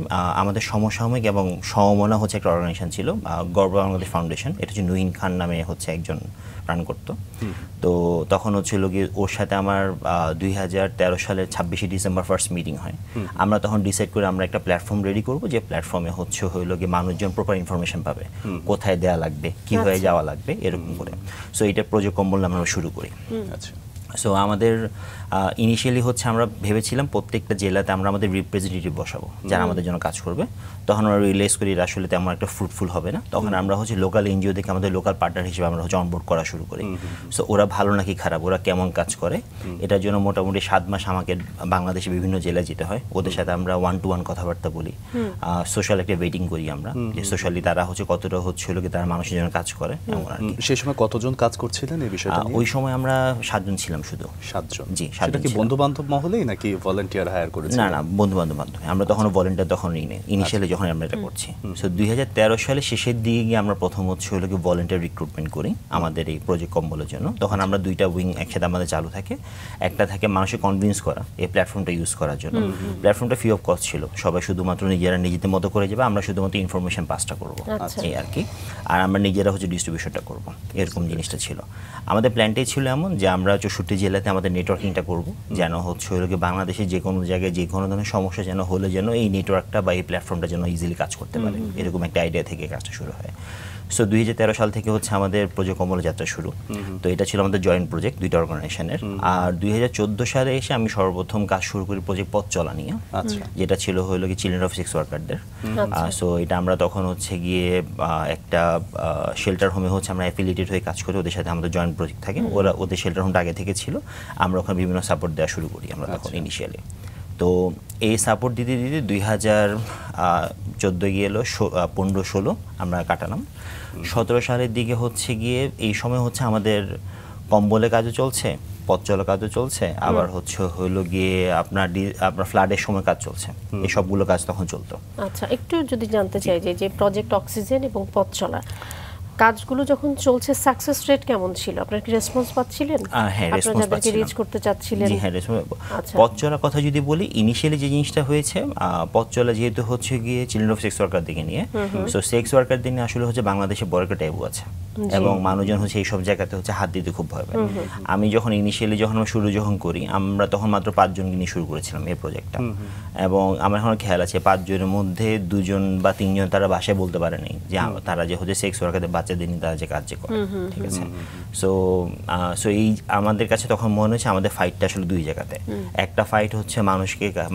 আমাদের সমসাময়িক এবং সমমনা হচ্ছে একটা অর্গানাইজেশন ছিল গর্ব বাংলাদেশ ফাউন্ডেশন, এটা হচ্ছে নুহিন খান নামে হচ্ছে একজন রান করতো। তো তখন হচ্ছিল গিয়ে ওর সাথে আমার 2013 সালের 26শে ডিসেম্বর ফার্স্ট মিটিং হয়। আমরা তখন ডিসাইড করে আমরা একটা প্ল্যাটফর্ম রেডি করব, যে প্ল্যাটফর্মে হচ্ছে হইলো গিয়ে মানুষজন প্রপার ইনফরমেশন পাবে, কোথায় দেওয়া লাগবে, কীভাবে যাওয়া লাগবে, এরকম করে। সো এইটা প্রজেক্ট কম্বল আমরা শুরু করি। আচ্ছা, সো আমাদের ইনিশিয়ালি হচ্ছে আমরা ভেবেছিলাম প্রত্যেকটা জেলাতে আমরা আমাদের রিপ্রেজেন্টেটিভ বসাবো যারা আমাদের জন্য কাজ করবে। তখন আমরা রিয়েলাইজ করি আসলে তেমন একটা ফ্রুটফুল হবে না। তখন আমরা হচ্ছে লোকাল এনজিও থেকে আমাদের লোকাল পার্টনার হিসেবে আমরা হচ্ছে অনবোর্ড করা শুরু করি। সো ওরা ভালো নাকি খারাপ, ওরা কেমন কাজ করে, এটার জন্য মোটামুটি 7 মাস আমাকে বাংলাদেশে বিভিন্ন জেলায় যেতে হয়। ওদের সাথে আমরা 1-to-1 কথাবার্তা বলি, সোশ্যাল একটা ওয়েটিং করি আমরা, যে সোশ্যালি তারা হচ্ছে কতটা হচ্ছে তারা মানুষের জন্য কাজ করে এমন আর কি। সেই সময় কতজন কাজ করছিলেন এই বিষয়টা নিয়ে? ওই সময় আমরা 7 জন ছিলাম শুধু। 7 জন? জি। সেটা কি বন্ধু বান্ধব মহলেই নাকি ভলান্টিয়ার হায়ার করেছেন? না, বন্ধু বান্ধব মাধ্যমে। আমরা তখন ভলান্টিয়ার তখন ইনিশিয়ালি যখন আমরা এটা করছি। সো 2013 সালে শেষের দিকে গিয়ে আমরা প্রথম হচ্ছে ভলান্টিয়ার রিক্রুটমেন্ট করি আমাদের এই প্রজেক্ট কম্বলের জন্য। তখন আমরা দুইটা উইং একসাথে আমাদের চালু থাকে। একটা থাকে মানুষকে কনভিন্স করা এই প্ল্যাটফর্মটা ইউজ করার জন্য। প্ল্যাটফর্মটা ফ্রি অফ কস্ট ছিল, সবাই শুধুমাত্র নিজেরা নিজেদের মতো করে যাবে, আমরা শুধুমাত্র ইনফরমেশন পাসটা করবো এই আর কি, আর আমরা নিজেরা হচ্ছে ডিস্ট্রিবিউশনটা করবো, এরকম জিনিসটা ছিল। আমাদের প্ল্যানটাই ছিল এমন যে আমরা 64 জেলাতে আমাদের নেটওয়ার্কিংটা করবো, যেন হচ্ছে বাংলাদেশে যে কোনো জায়গায় যে কোনো ধরনের সমস্যা যেন হলে যেন এই নেটওয়ার্কটা বা এই প্ল্যাটফর্মটা যেন ইজিলি কাজ করতে পারে, এরকম একটা আইডিয়া থেকে কাজটা শুরু হয়। সো 2013 সাল থেকে হচ্ছে আমাদের প্রজেক্ট কম্বল যাত্রা শুরু। তো এটা ছিল আমাদের জয়েন্ট প্রজেক্ট দুইটা অর্গানাইজেশনের। আর 2014 সালে এসে আমি সর্বপ্রথম কাজ শুরু করি প্রজেক্ট পথ চলা নিয়ে, যেটা ছিল হইলো কি চিলড্রেন অফ সেক্স ওয়ার্কারদের। সো এটা আমরা তখন হচ্ছে গিয়ে একটা শেল্টার হোমে হচ্ছে আমরা অ্যাফিলিয়েটেড হয়ে কাজ করি, ওদের সাথে আমাদের জয়েন্ট প্রজেক্ট থাকে। ওরা ওদের শেল্টার হোমটা আগে থেকে ছিল, আমরা ওখানে বিভিন্ন সাপোর্ট দেওয়া শুরু করি আমরা তখন ইনিশিয়ালি। তো এই সাপোর্ট দিতে দিতে 2014 গিয়ে এলো, 15-16 আমরা কাটালাম। 17 সালের দিকে হচ্ছে গিয়ে এই সময় হচ্ছে আমাদের কম্বলের কাজও চলছে, পথ চলার কাজও চলছে, আবার হচ্ছে হইলো গিয়ে আপনার ফ্লাডের সময় কাজ চলছে, এই সবগুলো কাজ তখন চলতো। আচ্ছা, একটু যদি জানতে চাই যে প্রজেক্ট অক্সিজেন এবং পথ চলা কাজগুলো যখন চলছে সাকসেস রেট কেমন ছিল? আপনারা কি রেসপন্স পাচ্ছিলেন? হ্যাঁ, রেসপন্স পাচ্ছিলাম। রিচ করতে চাচ্ছিলেন? জি হ্যাঁ, রেসপন্স। পথ চলার কথা যদি বলি, ইনিশিয়ালি যে জিনিসটা হয়েছে, পথ চলা যেহেতু হচ্ছে গিয়ে চিলড্রেন অফ সেক্স ওয়ার্কার দিকে নিয়ে, সো সেক্স ওয়ার্কারদের নিয়ে আসলে হচ্ছে বাংলাদেশে বড় একটা ট্যাবু আছে এবং মানুষজন হচ্ছে এই সব জায়গাতে হচ্ছে হাত দিতে খুব ভয় পায়। আমি যখন ইনিশিয়ালি আমরা শুরু করি, আমরা তখন মাত্র 5 জন নিয়ে শুরু করেছিলাম এই প্রজেক্টটা। এবং আমার এখন খেয়াল আছে 5 জনের মধ্যে 2 জন বা 3 জন তারা ভাষায় বলতে পারে নাই যে তারা যে হচ্ছে সেক্স ওয়ার্কারদের বাচ্চাদের নিয়ে তারা যে কাজ করে, ঠিক আছে। সো এই আমাদের কাছে তখন মনে হচ্ছে আমাদের ফাইটটা আসলে 2 জায়গাতে। একটা ফাইট হচ্ছে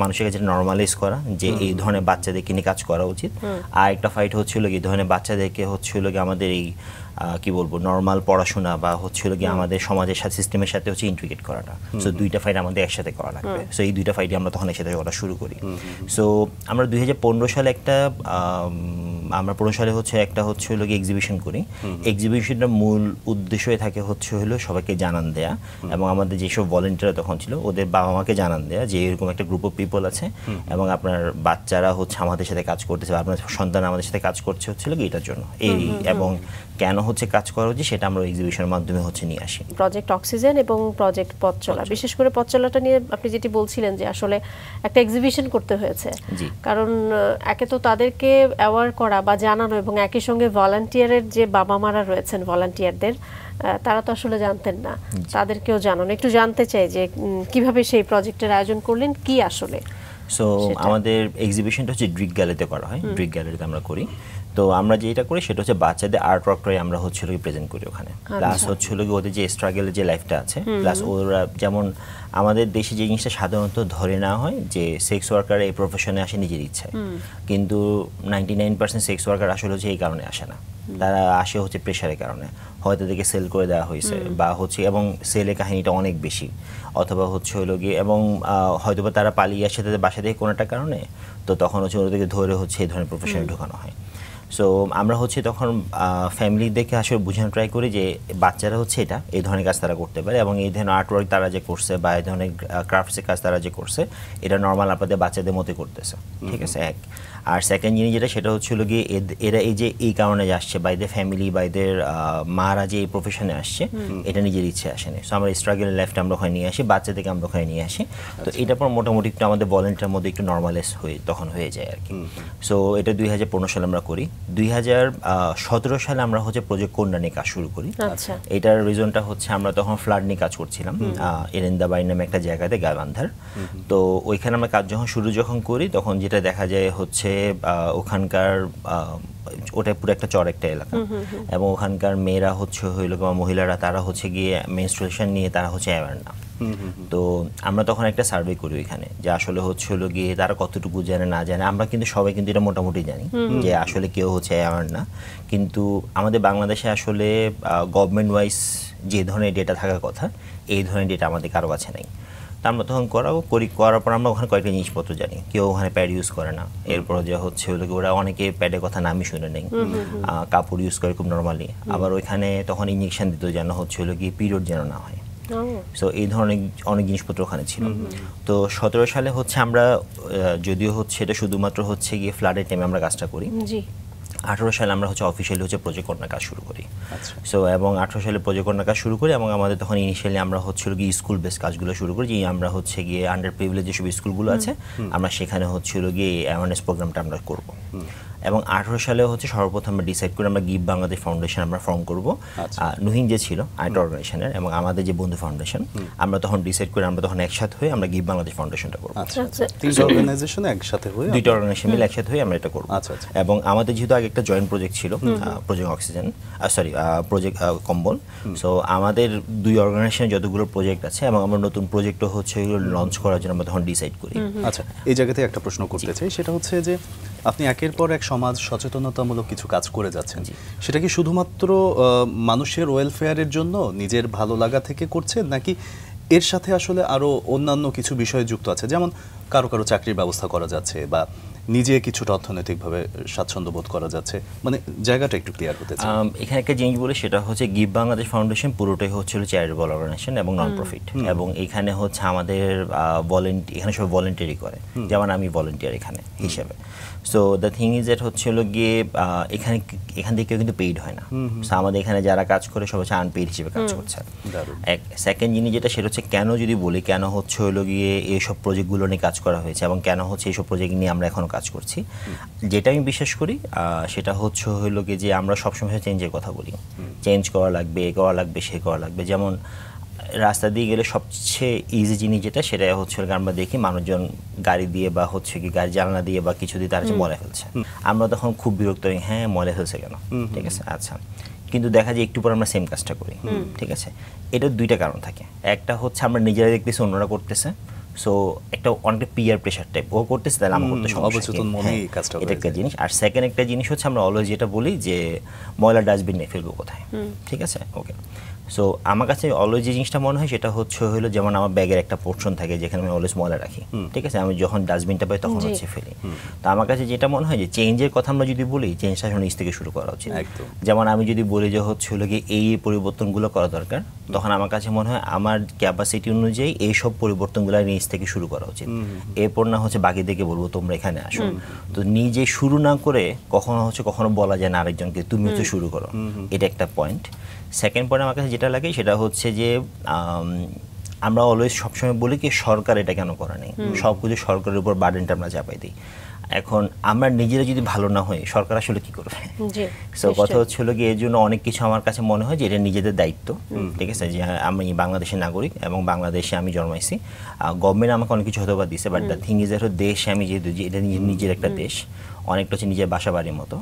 মানুষের কাছে নর্মালাইজ করা যে এই ধরনের বাচ্চাদেরকে নিয়ে কাজ করা উচিত, আর একটা ফাইট হচ্ছিল এই ধরনের বাচ্চাদেরকে হচ্ছিল কি আমাদের এই কি বলবো নর্মাল পড়াশোনা বা হচ্ছিল কি আমাদের সমাজের সাথে সিস্টেমের সাথে হচ্ছে ইন্টিগ্রেট করাটা। সো 2টা ফাইট আমাদের একসাথে করা লাগবে। সো এই 2টা ফাইটই আমরা তখন একসাথে করা শুরু করি। সো আমরা 2015 সালে একটা আমরা প্রৌঢ়শালে হচ্ছে একটা হচ্ছে হলো কি এক্সিবিশন করি। এক্সিবিশনটার মূল উদ্দেশ্যই থাকে হচ্ছে হলো সবাইকে জানান দেয়া এবং আমাদের যেসব ভলেন্টিয়ার তখন ছিল ওদের বাবা মাকে জানান দেয়া যে এরকম একটা গ্রুপ অফ পিপল আছে এবং আপনার বাচ্চারা হচ্ছে আমাদের সাথে কাজ করতেছে, আপনার সন্তান আমাদের সাথে কাজ করছে হচ্ছিল কি এটার জন্য এই এবং কেন হচ্ছে কাজ করা হচ্ছে সেটা আমরা এক্সিবিশনের মাধ্যমে হচ্ছে নিয়ে আসি। প্রজেক্ট অক্সিজেন এবং প্রজেক্ট পথ চলা, বিশেষ করে পথ চলাটা নিয়ে আপনি যেটি বলছিলেন যে আসলে একটা এক্সিবিশন করতে হয়েছে, কারণ একে তো তাদেরকে অ্যাওয়ার করা বা জানানো এবং একই সঙ্গে ভলান্টিয়ারের যে বাবা মারা রয়েছেন ভলান্টিয়ারদের, তারা তো আসলে জানতেন না, তাদেরকেও জানানো। একটু জানতে চাই যে কিভাবে সেই প্রজেক্টের আয়োজন করলেন, কি আসলে। সো আমাদের এক্সিবিশনটা হচ্ছে ড্রিক গ্যালারিতে করা হয়, ড্রিক গ্যালারিতে আমরা করি। তো আমরা যেটা করি সেটা হচ্ছে বাচ্চাদের আর্ট ওয়ার্কটাই আমরা হচ্ছে প্রেজেন্ট করি ওখানে, প্লাস হচ্ছে ওদের যে স্ট্রাগলের যে লাইফটা আছে, প্লাস ওরা যেমন আমাদের দেশে যে জিনিসটা সাধারণত ধরে নেওয়া হয় যে সেক্স ওয়ার্কার এই প্রফেশনে আসে নিজের ইচ্ছায়, কিন্তু 99% সেক্স ওয়ার্কার আসলে হচ্ছে এই কারণে আসে না, তারা আসে হচ্ছে প্রেশারের কারণে, হয়তো তাদেরকে সেল করে দেওয়া হয়েছে বা হচ্ছে এবং সেলের কাহিনীটা অনেক বেশি, অথবা হচ্ছে হলো গিয়ে এবং হয়তো বা তারা পালিয়ে আসে তাদের বাসা থেকে কোনো একটা কারণে, তো তখন হচ্ছে ওদেরকে ধরে হচ্ছে এই ধরনের প্রফেশনে ঢোকানো হয়। সো আমরা হচ্ছে তখন ফ্যামিলিদেরকে আসলে বোঝানো ট্রাই করি যে বাচ্চারা হচ্ছে এটা এই ধরনের কাজ তারা করতে পারে এবং এই ধরনের আর্টওয়ার্ক তারা যে করছে বা এই ধরনের ক্রাফটসের কাজ তারা যে করছে এটা নর্মাল আপনাদের বাচ্চাদের মতো করতেছে, ঠিক আছে এক। আর সেকেন্ড জিনিস যেটা সেটা হচ্ছিল গিয়ে এরা এই যে এই কারণে আসছে বা এদের ফ্যামিলি বা এদের মারা যে এই প্রফেশনে আসছে এটা নিজের ইচ্ছে আসেনি। সো আমরা স্ট্রাগলের লাইফটা আমরা ওখানে নিয়ে আসি, বাচ্চাদেরকে আমরা ওখানে নিয়ে আসি। তো এটার পর মোটামুটি একটু আমাদের ভলেন্টিয়ার মধ্যে একটু নর্মালাইজ তখন হয়ে যায় আর কি। সো এটা 2015 সালে আমরা করি। 2017 সালে আমরা হচ্ছে প্রজেক্ট কন্যা নিয়ে কাজ শুরু করি। এটার রিজনটা হচ্ছে আমরা তখন ফ্লাড নিয়ে কাজ করছিলাম এরেন্দাবাই নামে একটা জায়গাতে, গাইবান্ধার। তো ওইখানে আমরা কাজ যখন করি তখন যেটা দেখা যায় হচ্ছে ওখানকার ওটা পুরো একটা চর একটা এলাকা এবং ওখানকার মেয়েরা হচ্ছে হইলো বা মহিলারা তারা হচ্ছে গিয়ে মেনস্ট্রুয়েশন নিয়ে তারা হচ্ছে অ্যাওয়ার না। তো আমরা তখন একটা সার্ভে করি ওইখানে যে আসলে হচ্ছে হলো গিয়ে তারা কতটুকু জানে না জানে। আমরা কিন্তু সবাই কিন্তু এটা মোটামুটি জানি যে আসলে কেউ হচ্ছে অ্যাওয়ার না, কিন্তু আমাদের বাংলাদেশে আসলে গভর্নমেন্ট ওয়াইজ যে ধরনের ডেটা থাকার কথা এই ধরনের ডেটা আমাদের কারো কাছে নেই। তা আমরা তখন করার পর আমরা ওখানে কয়েকটা জিনিসপত্র জানি, কেউ ওখানে প্যাড ইউজ করে না, এরপর যে হচ্ছে হলো ওরা অনেকে প্যাডের কথা নামই শুনে নেই, কাপড় ইউজ করে খুব নর্মালি। আবার ওইখানে তখন ইঞ্জেকশন দিত যেন হচ্ছে হলো কি পিরিয়ড যেন না হয়। সো এই ধরনের অনেক জিনিসপত্র ওখানে ছিল। তো 17 সালে হচ্ছে আমরা যদিও হচ্ছে এটা শুধুমাত্র হচ্ছে গিয়ে ফ্লাডের টাইমে আমরা কাজটা করি। 18 সালে আমরা হচ্ছে অফিসিয়ালি হচ্ছে প্রজেক্ট কন্যা কাজ শুরু করি। সো এবং 18 সালে প্রজেক্ট কন্যা কাজ শুরু করি এবং আমাদের তখন ইনিশিয়ালি আমরা হচ্ছে গিয়ে স্কুল বেস কাজগুলো শুরু করি, যে আমরা হচ্ছে গিয়ে আন্ডার প্রিভিলেজ যেসব স্কুলগুলো আছে আমরা সেখানে হচ্ছে গিয়ে অ্যাওয়ারনেস প্রোগ্রামটা আমরা করব। এবং 18 সালে হচ্ছে সর্বপ্রথম আমরা ডিসাইড করি আমরা গিভ বাংলাদেশ ফাউন্ডেশন আমরা ফর্ম করব। নুহিন যে ছিল আরেকটা অর্গানাইজেশনের এবং আমাদের যে বন্ধু ফাউন্ডেশন, আমরা তখন ডিসাইড করি আমরা তখন একসাথে হয়ে আমরা গিভ বাংলাদেশ ফাউন্ডেশন করব। তিনটা অর্গানাইজেশন একসাথে হয়ে, দুইটা অর্গানাইজেশন মিলে একসাথে হয়ে আমরা এটা করব। এবং আমাদের যেহেতু আগে একটা জয়েন্ট প্রজেক্ট ছিল, প্রজেক্ট অক্সিজেন প্রজেক্ট কম্বল, সো আমাদের দুই অর্গানাইজেশনের যতগুলো প্রজেক্ট আছে এবং আমরা নতুন প্রজেক্টও হচ্ছে এগুলো লঞ্চ করার জন্য আমরা তখন ডিসাইড করি। আচ্ছা, এই জায়গাতে একটা প্রশ্ন করতে চাই, সেটা হচ্ছে যে আপনি একের পর এক সমাজ সচেতনতামূলক কিছু কাজ করে যাচ্ছেন, সেটা কি শুধুমাত্র মানুষের ওয়েলফেয়ারের জন্য নিজের ভালো লাগা থেকে করছেন, নাকি এর সাথে আসলে আরো অন্যান্য কিছু বিষয় যুক্ত আছে? যেমন কারো কারো চাকরির ব্যবস্থা করা যাচ্ছে বা নিজে কিছুটা অর্থনৈতিকভাবে স্বাচ্ছন্দ্য বোধ করা যাচ্ছে, মানে জায়গাটা একটু ক্লিয়ার হতে চাই। এখানে একটা জিনিস বলে সেটা হচ্ছে গিভ বাংলাদেশ ফাউন্ডেশন পুরোটাই হচ্ছে চ্যারিটেবল অর্গানাইজেশন এবং নন প্রফিট, এবং এখানে হচ্ছে আমাদের এখানে সব ভলেন্টিয়ারই করে, যেমন আমি ভলেন্টিয়ার এখানে হিসেবে। So the thing is that হচ্ছে হলো গিয়ে এখান থেকে কেউ কিন্তু পেইড হয় না। সো আমাদের এখানে যারা কাজ করে সব হচ্ছে আনপেইড হিসেবে কাজ করছে। এক সেকেন্ড জিনিস যেটা সেটা হচ্ছে কেন যদি বলি কেন হচ্ছে হলো গিয়ে এইসব প্রজেক্টগুলো নিয়ে কাজ করা হয়েছে এবং কেন হচ্ছে এইসব প্রজেক্ট নিয়ে আমরা এখনও কাজ করছি, যেটা আমি বিশ্বাস করি সেটা হচ্ছে হলো গিয়ে যে আমরা সবসময় চেঞ্জের কথা বলি, চেঞ্জ করা লাগবে, এ করা লাগবে, সে করা লাগবে। যেমন রাস্তা দিয়ে গেলে সবচেয়ে ইজি জিনিস যেটা সেটা হচ্ছে আমরা দেখি মানুষজন গাড়ি দিয়ে বা হচ্ছে কি গাড়ি জানালা দিয়ে বা কিছু দিয়ে তারা হচ্ছে ময়লা ফেলছে, আমরা তখন খুব বিরক্ত হই, হ্যাঁ ময়লা ফেলছে কেন, ঠিক আছে আচ্ছা। কিন্তু দেখা যায় একটু পর আমরা সেম কাজটা করি, ঠিক আছে। এটার দুইটা কারণ থাকে, একটা হচ্ছে আমরা নিজেরা দেখতেছি অন্যরা করতেছে, সো একটা অনেকটা পিয়ার প্রেশার টাইপ, ও করতেছে তাহলে আমার করতে সমস্যা, এটা একটা জিনিস। আর সেকেন্ড একটা জিনিস হচ্ছে আমরা অলওয়েজ যেটা বলি যে ময়লা ডাস্টবিন নিয়ে ফেলবো কোথায়, ঠিক আছে ওকে। সো আমার কাছে অলওয়েজ যে জিনিসটা মনে হয় সেটা হলো যেমন আমার ব্যাগের একটা পোর্শন থাকে যেখানে আমি অলওয়েজ ময়লা রাখি, ঠিক আছে, আমি যখন ডাস্টবিনটা পাই তখন হচ্ছে ফেলি। তো আমার কাছে যেটা মনে হয় যে চেঞ্জের কথা আমরা যদি বলি, চেঞ্জটা আসলে নিজ থেকে শুরু করা উচিত। যেমন আমি যদি বলি যে হলো কি এই পরিবর্তনগুলো করা দরকার, তখন আমার কাছে মনে হয় আমার ক্যাপাসিটি অনুযায়ী এইসব পরিবর্তনগুলো নিজ থেকে শুরু করা উচিত। এরপর না হচ্ছে বাকিদেরকে বলবো তোমরা এখানে আসো। তো নিজে শুরু না করে কখনো বলা যায় না আরেকজনকে তুমি হচ্ছে শুরু করো, এটা একটা পয়েন্ট। সেকেন্ড পয়েন্ট আমার কাছে যেটা লাগে সেটা হচ্ছে যে আমরা অলওয়েজ সবসময় বলি কি সরকার এটা কেন করে নেই, সব কিছু সরকারের উপর বার্ডেনটা আমরা চাপাই দিই। এখন আমরা নিজেরা যদি ভালো না হই সরকার আসলে কি করবে? সো কথা হচ্ছিল কি এর জন্য অনেক কিছু আমার কাছে মনে হয় যে এটা নিজেদের দায়িত্ব, ঠিক আছে, যে আমি বাংলাদেশের নাগরিক এবং বাংলাদেশে আমি জন্মাইছি, গভর্নমেন্ট আমাকে অনেক কিছু হতে দিচ্ছে, বাট দ্য থিং ইজ দেশে আমি যেহেতু এটা নিজের একটা দেশ, অনেকটা হচ্ছে নিজের বাসা বাড়ির মতো।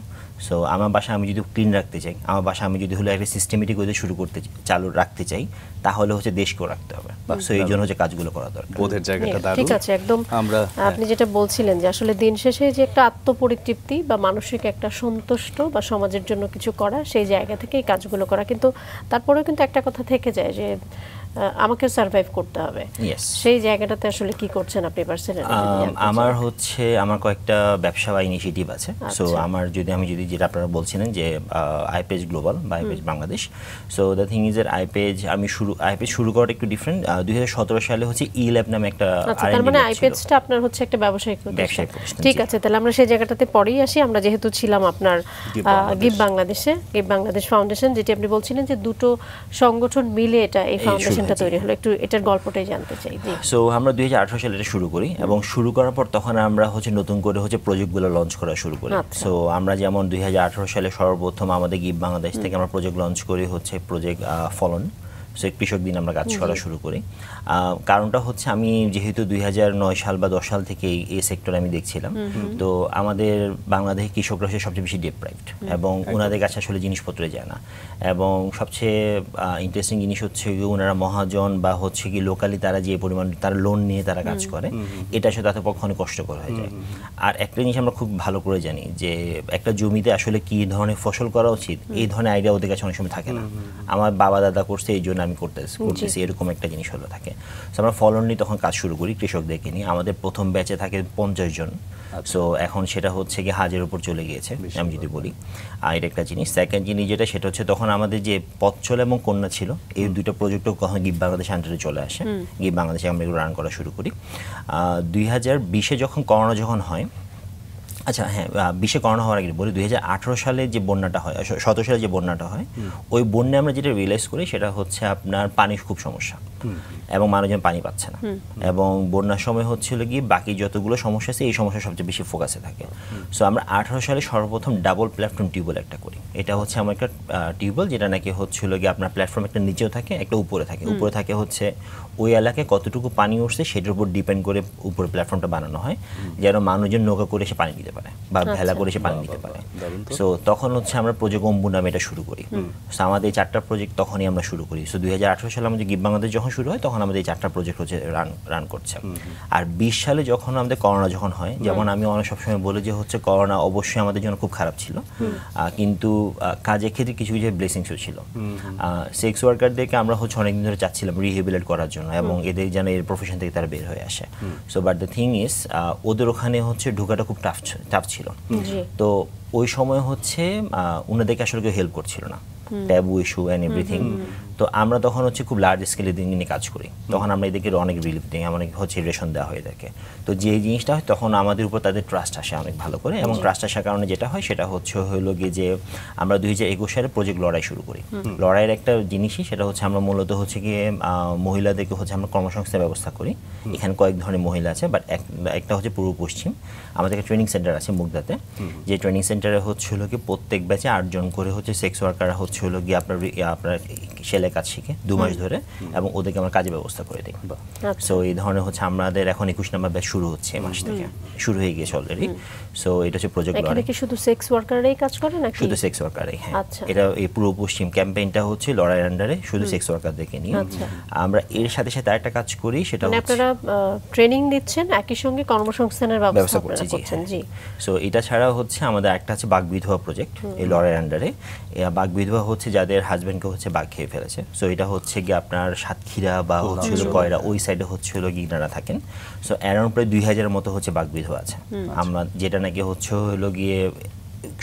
সো আমার বাসা আমি যদি ক্লিন রাখতে চাই, আমার বাসা আমি যদি হলো একটা সিস্টেমেটিক ওয়ে চালু রাখতে চাই, তাহলে হচ্ছে দেশকেও রাখতে হবে। সো এই জন্য হচ্ছে কাজগুলো করা দরকার। বোধের জায়গাটা দারুণ। ঠিক আছে, একদম আপনি যেটা বলছিলেন যে আসলে দিন শেষে যে একটা আত্মপরিতৃপ্তি বা মানসিক একটা সন্তুষ্ট বা সমাজের জন্য কিছু করা, সেই জায়গা থেকে এই কাজগুলো করা, কিন্তু তারপরেও কিন্তু একটা কথা থেকে যায় যে আমাকে সার্ভাইভ করতে হবে। সেই জায়গাটাতে আসলে কি করছেন আপনি পার্সোনালি? আমার কয়েকটা ব্যবসা বা ইনিশিয়েটিভ আছে। সো আমি যদি যেটা আপনারা বলছিলেন যে আইপেজ গ্লোবাল বা iPage Bangladesh, so the thing is এর আইপেজ শুরু করাটা একটু ডিফারেন্ট। 2017 সালে হচ্ছে ই-ল্যাব নামে একটা তার মানে আইপেজটা আপনার হচ্ছে একটা ব্যবসায়িক প্রতিষ্ঠান। ঠিক আছে, তাহলে আমরা সেই জায়গাটাতে পরেই আসি। আমরা যেহেতু ছিলাম আপনার গিভ বাংলাদেশ ফাউন্ডেশন, যেটি আপনি বলছিলেন যে দুটো সংগঠন মিলে এই ফাউন্ডেশনটা তৈরি হলো, একটু এটার গল্পটাই জানতে চাই। সো আমরা 2018 সালে এটা শুরু করি এবং শুরু করার পর তখন আমরা হচ্ছে নতুন করে হচ্ছে প্রজেক্টগুলো লঞ্চ করা শুরু করি। সো আমরা যেমন 2018 সালে সর্বপ্রথম আমাদের গিভ বাংলাদেশ থেকে আমরা প্রজেক্ট লঞ্চ করি হচ্ছে প্রজেক্ট ফলন। সো কৃষক দিন আমরা কাজ করা শুরু করি। কারণটা হচ্ছে আমি যেহেতু 2009 সাল বা 10 সাল থেকে এই সেক্টরে আমি দেখছিলাম, তো আমাদের বাংলাদেশে কৃষকরা হচ্ছে সবচেয়ে বেশি ডিপ্রাইভড এবং ওনাদের কাছে আসলে জিনিসপত্র যায় না। এবং সবচেয়ে ইন্টারেস্টিং জিনিস হচ্ছে কি ওনারা মহাজন বা হচ্ছে কি লোকালি তারা যে পরিমাণ তারা লোন নিয়ে তারা কাজ করে, এটা আসলে তাদের পক্ষে অনেক কষ্টকর হয়ে যায়। আর একটা জিনিস আমরা খুব ভালো করে জানি যে একটা জমিতে আসলে কি ধরনের ফসল করা উচিত, এই ধরনের আইডিয়া ওদের কাছে অনেক সময় থাকে না। আমার বাবা দাদা করছে এই জন্য আমি করতেছি, এরকম একটা জিনিস হলো থাকে। সো আমরা ফলন নিয়ে তখন কাজ শুরু করি কৃষকদেরকে নিয়ে। আমাদের প্রথম ব্যাচে থাকে 50 জন। সো এখন সেটা হচ্ছে কি 1000-এর উপর চলে গিয়েছে আমি যদি বলি। আর এটা একটা জিনিস। সেকেন্ড জিনিস সেটা হচ্ছে তখন আমাদের যে পথ চলা এবং কন্যা ছিল, এই দুটো প্রজেক্টও কখন গিভ বাংলাদেশ আন্ডারে চলে আসে। গিভ বাংলাদেশে আমরা এগুলো রান করা শুরু করি। 2020-এ যখন করোনা হয়, আচ্ছা হ্যাঁ, 20-এ করোনা হওয়ার আগে বলি, 2018 সালে যে বন্যাটা হয়, 17 সালে যে বন্যাটা হয়, ওই বন্যায় আমরা যেটা রিয়েলাইজ করি সেটা হচ্ছে আপনার পানির খুব সমস্যা এবং মানুষজন পানি পাচ্ছে না। এবং বন্যার সময় হচ্ছিল কি বাকি যতগুলো সমস্যা আছে এই সমস্যা সবচেয়ে বেশি ফোকাসে থাকে। সো আমরা 18 সালে সর্বপ্রথম ডাবল প্ল্যাটফর্ম টিউবওয়েল একটা করি। এটা হচ্ছে আমার একটা টিউবওয়েল যেটা নাকি হচ্ছিল কি আপনার প্ল্যাটফর্ম একটা নিচেও থাকে, একটা উপরে থাকে। উপরে থাকে হচ্ছে ওই এলাকায় কতটুকু পানি উঠছে সেটার উপর ডিপেন্ড করে উপরে প্ল্যাটফর্মটা বানানো হয়, যেন মানুষজন নৌকা করে এসে পানি দিতে পারে বা ভেলা করে এসে পানি দিতে পারে। সো তখন হচ্ছে আমরা প্রজেক্ট অম্বু নামে এটা শুরু করি। সো আমাদের এই 4টা প্রজেক্ট তখনই আমরা শুরু করি। সো 2018 সালে আমাদের গিভ বাংলাদেশ যখন শুরু হয় তখন আমাদের এই 4টা প্রজেক্ট হচ্ছে রান করছে। আর 20 সালে যখন আমাদের করোনা হয়, যেমন আমি অনেক সবসময় বলি যে হচ্ছে করোনা অবশ্যই আমাদের জন্য খুব খারাপ ছিল, কিন্তু কাজের ক্ষেত্রে কিছু কিছু ব্লেসিংসও ছিল। সেক্স ওয়ার্কারদেরকে আমরা হচ্ছে অনেকদিন ধরে চাচ্ছিলাম রিহেবিলিটেট করার জন্য এবং এদের যেন এর প্রফেশন থেকে তারা বের হয়ে আসে। So but the thing is ওদের ওখানে হচ্ছে ঢোকাটা খুব টাফ ছিল। তো ওই সময় হচ্ছে ওনাদেরকে আসলে কেউ হেল্প করছিল না, ট্যাবু ইস্যু অ্যান্ড এভরিথিং। তো আমরা তখন হচ্ছে খুব লার্জ স্কেলে দিন নিয়ে কাজ করি। তখন আমরা এদেরকে অনেক রিলিফ দিই, অনেক হচ্ছে রেশন দেওয়া হয়ে থাকে। তো যে জিনিসটা হয় তখন আমাদের উপর তাদের ট্রাস্ট আসে অনেক ভালো করে, এবং ট্রাস্ট আসার কারণে যেটা হয় সেটা হলো গিয়ে যে আমরা 2021 সালে প্রজেক্ট লড়াই শুরু করি। লড়াইয়ের একটা জিনিসই সেটা হচ্ছে আমরা মূলত হচ্ছে গিয়ে মহিলাদেরকে হচ্ছে আমরা কর্মসংস্থান ব্যবস্থা করি। এখানে কয়েক ধরনের মহিলা আছে, বাট একটা হচ্ছে পূর্ব পশ্চিম। আমাদের একটা ট্রেনিং সেন্টার আছে মুগদাতে, যে ট্রেনিং সেন্টারে হচ্ছে হলো কি প্রত্যেক ব্যাচে 8 জন করে হচ্ছে সেক্স ওয়ার্কাররা হচ্ছে হলো গিয়ে আপনার সেলাই কাজ শিখে 2 মাস ধরে, এবং ওদেরকে আমরা কাজের ব্যবস্থা করে দিই। সো এই ধরনের হচ্ছে আমাদের এখন 21 নম্বর ব্যাচ শুরু হচ্ছে, এই মাস থেকে শুরু হয়ে গিয়েছে অলরেডি। সো এটা হচ্ছে প্রজেক্ট লড়াই। এখানে কি শুধু সেক্স ওয়ার্কাররাই কাজ করে নাকি? শুধু সেক্স ওয়ার্কারই, হ্যাঁ। এটা এই পূর্ব পশ্চিম ক্যাম্পেইনটা হচ্ছে লড়াইয়ের আন্ডারে শুধু সেক্স ওয়ার্কারদেরকে নিয়ে। আমরা এর সাথে সাথে আরেকটা কাজ করি, সেটা হচ্ছে আপনারা ট্রেনিং দিচ্ছেন, একই সঙ্গে কর্মসংস্থানের ব্যবস্থা করছেন। জি। সো এটা ছাড়া হচ্ছে আমাদের একটা আছে বাঘ বিধবা প্রজেক্ট এই লড়াইয়ের আন্ডারে। বাঘ বিধবা হচ্ছে যাদের হাজবেন্ডকে হচ্ছে বাঘ খেয়ে ফেলেছে, আছে। সো এটা হচ্ছে গিয়ে আপনার সাতক্ষীরা বা হচ্ছে হলো কয়রা ওই সাইডে হচ্ছে হলো গিনারা থাকেন। সো অ্যারাউন্ড প্রায় 2000-এর মতো হচ্ছে বাঘবিধবা আছে। আমরা যেটা নাকি হচ্ছে হলো গিয়ে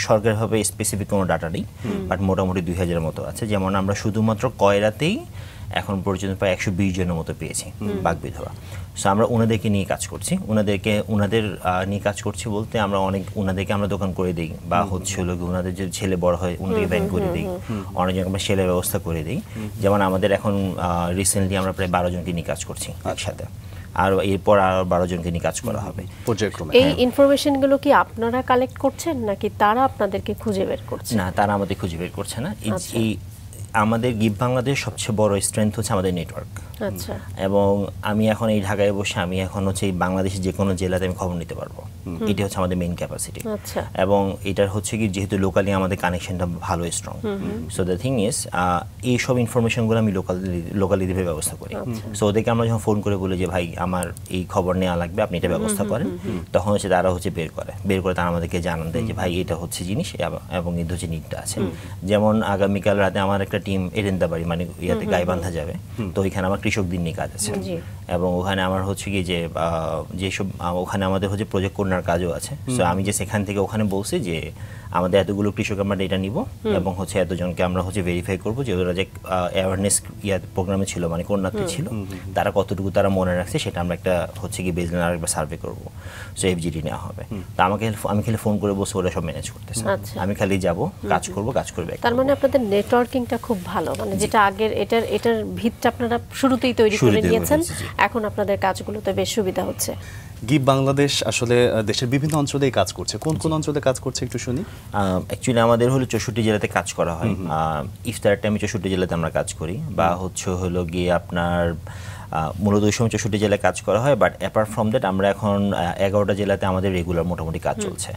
সরকারিভাবে স্পেসিফিক কোনো ডাটা নেই, বাট মোটামুটি 2000-এর মতো আছে। যেমন আমরা শুধুমাত্র কয়রাতেই এখন পর্যন্ত প্রায় 120 জনের মতো পেয়েছি বাঘবিধবা। সো আমরা ওনাদেরকে নিয়ে কাজ করছি, ওনাদের নিয়ে কাজ করছি বলতে আমরা ওনাদেরকে আমরা দোকান করে দিই, বা হচ্ছে হলো ওনাদের যে ছেলে বড় হয় ওনাদেরকে ব্যাংক করে দিই, অনেকজন আমরা সেলের ব্যবস্থা করে দিই। যেমন আমাদের এখন রিসেন্টলি আমরা প্রায় 12 জনকে নিয়ে কাজ করছি একসাথে, আর এরপর আরো 12 জনকে নিয়ে কাজ করা হবে পর্যায়ক্রমে। এই ইনফরমেশনগুলো কি আপনারা কালেক্ট করছেন নাকি তারা আপনাদেরকে খুঁজে বের করছে? না, তারা আমাদের খুঁজে বের করছে না। এই আমাদের গিভ বাংলাদেশ সবচেয়ে বড় স্ট্রেংথ হচ্ছে আমাদের নেটওয়ার্ক। আচ্ছা। এবং আমি এখন এই ঢাকায় বসে আমি এখন হচ্ছে এই বাংলাদেশের যে কোনো জেলাতে আমি খবর নিতে পারবো, এটি হচ্ছে আমাদের মেইন ক্যাপাসিটি। আচ্ছা। এবং এটার হচ্ছে কি যেহেতু লোকালি আমাদের কানেকশনটা ভালো strong, so the thing is এইসব ইনফরমেশনগুলো আমি লোকালি দিতে ব্যবস্থা করি। সো ওদেরকে আমরা যখন ফোন করে বলি যে ভাই আমার এই খবর নেওয়া লাগবে, আপনি এটা ব্যবস্থা করেন, তখন হচ্ছে তারা হচ্ছে বের করে তারা আমাদেরকে জানান দেয় যে ভাই এটা হচ্ছে জিনিস এবং এর হচ্ছে নিডটা আছে। যেমন আগামীকাল রাতে আমার একটা টিম এরেন্দাবাড়ি মানে ইয়াতে গাইবান্ধা যাবে, তো ওইখানে আমার কৃষকদের নিয়ে কাজ আছে, এবং ওখানে আমার হচ্ছে কি যে যেসব ওখানে আমাদের হচ্ছে প্রজেক্ট কর্নার কাজও আছে। সো আমি যে সেখান থেকে ওখানে বলছি যে আমাদের এতগুলো কৃষক আমরা ডেটা নিব এবং হচ্ছে এতজনকে আমরা হচ্ছে ভেরিফাই করবো যে ওরা যে অ্যাওয়ারনেস প্রোগ্রামে ছিল মানে কন্যাতে ছিল তারা কতটুকু তারা মনে রাখছে, সেটা আমরা একটা হচ্ছে কি বেসলাইন আরেকবার সার্ভে করবো। সো এফজিডি নেওয়া হবে। তো আমি খালি ফোন করে বসে ওরা সব ম্যানেজ করতেছে, আমি খালি যাব কাজ করবে। তার মানে আপনাদের নেটওয়ার্কিংটা খুব ভালো, মানে যেটা আগের এটার ভিতটা আপনারা শুরুতেই তৈরি করে নিয়েছেন, এখন আপনাদের কাজগুলোতে বেশ সুবিধা হচ্ছে। গিভ বাংলাদেশ আসলে দেশের বিভিন্ন অঞ্চলেই কাজ করছে, কোন কোন অঞ্চলে কাজ করছে একটু শুনি। অ্যাকচুয়ালি আমাদের হলো 64 জেলাতে কাজ করা হয়। ইফতার টাইমে 64 জেলাতে আমরা কাজ করি, বা হলো গিয়ে আপনার মূলত ওই সময় 64 জেলায় কাজ করা হয়। বাট অ্যাপার্ট ফ্রম দ্যাট আমরা এখন 11টা জেলাতে আমাদের রেগুলার মোটামুটি কাজ চলছে।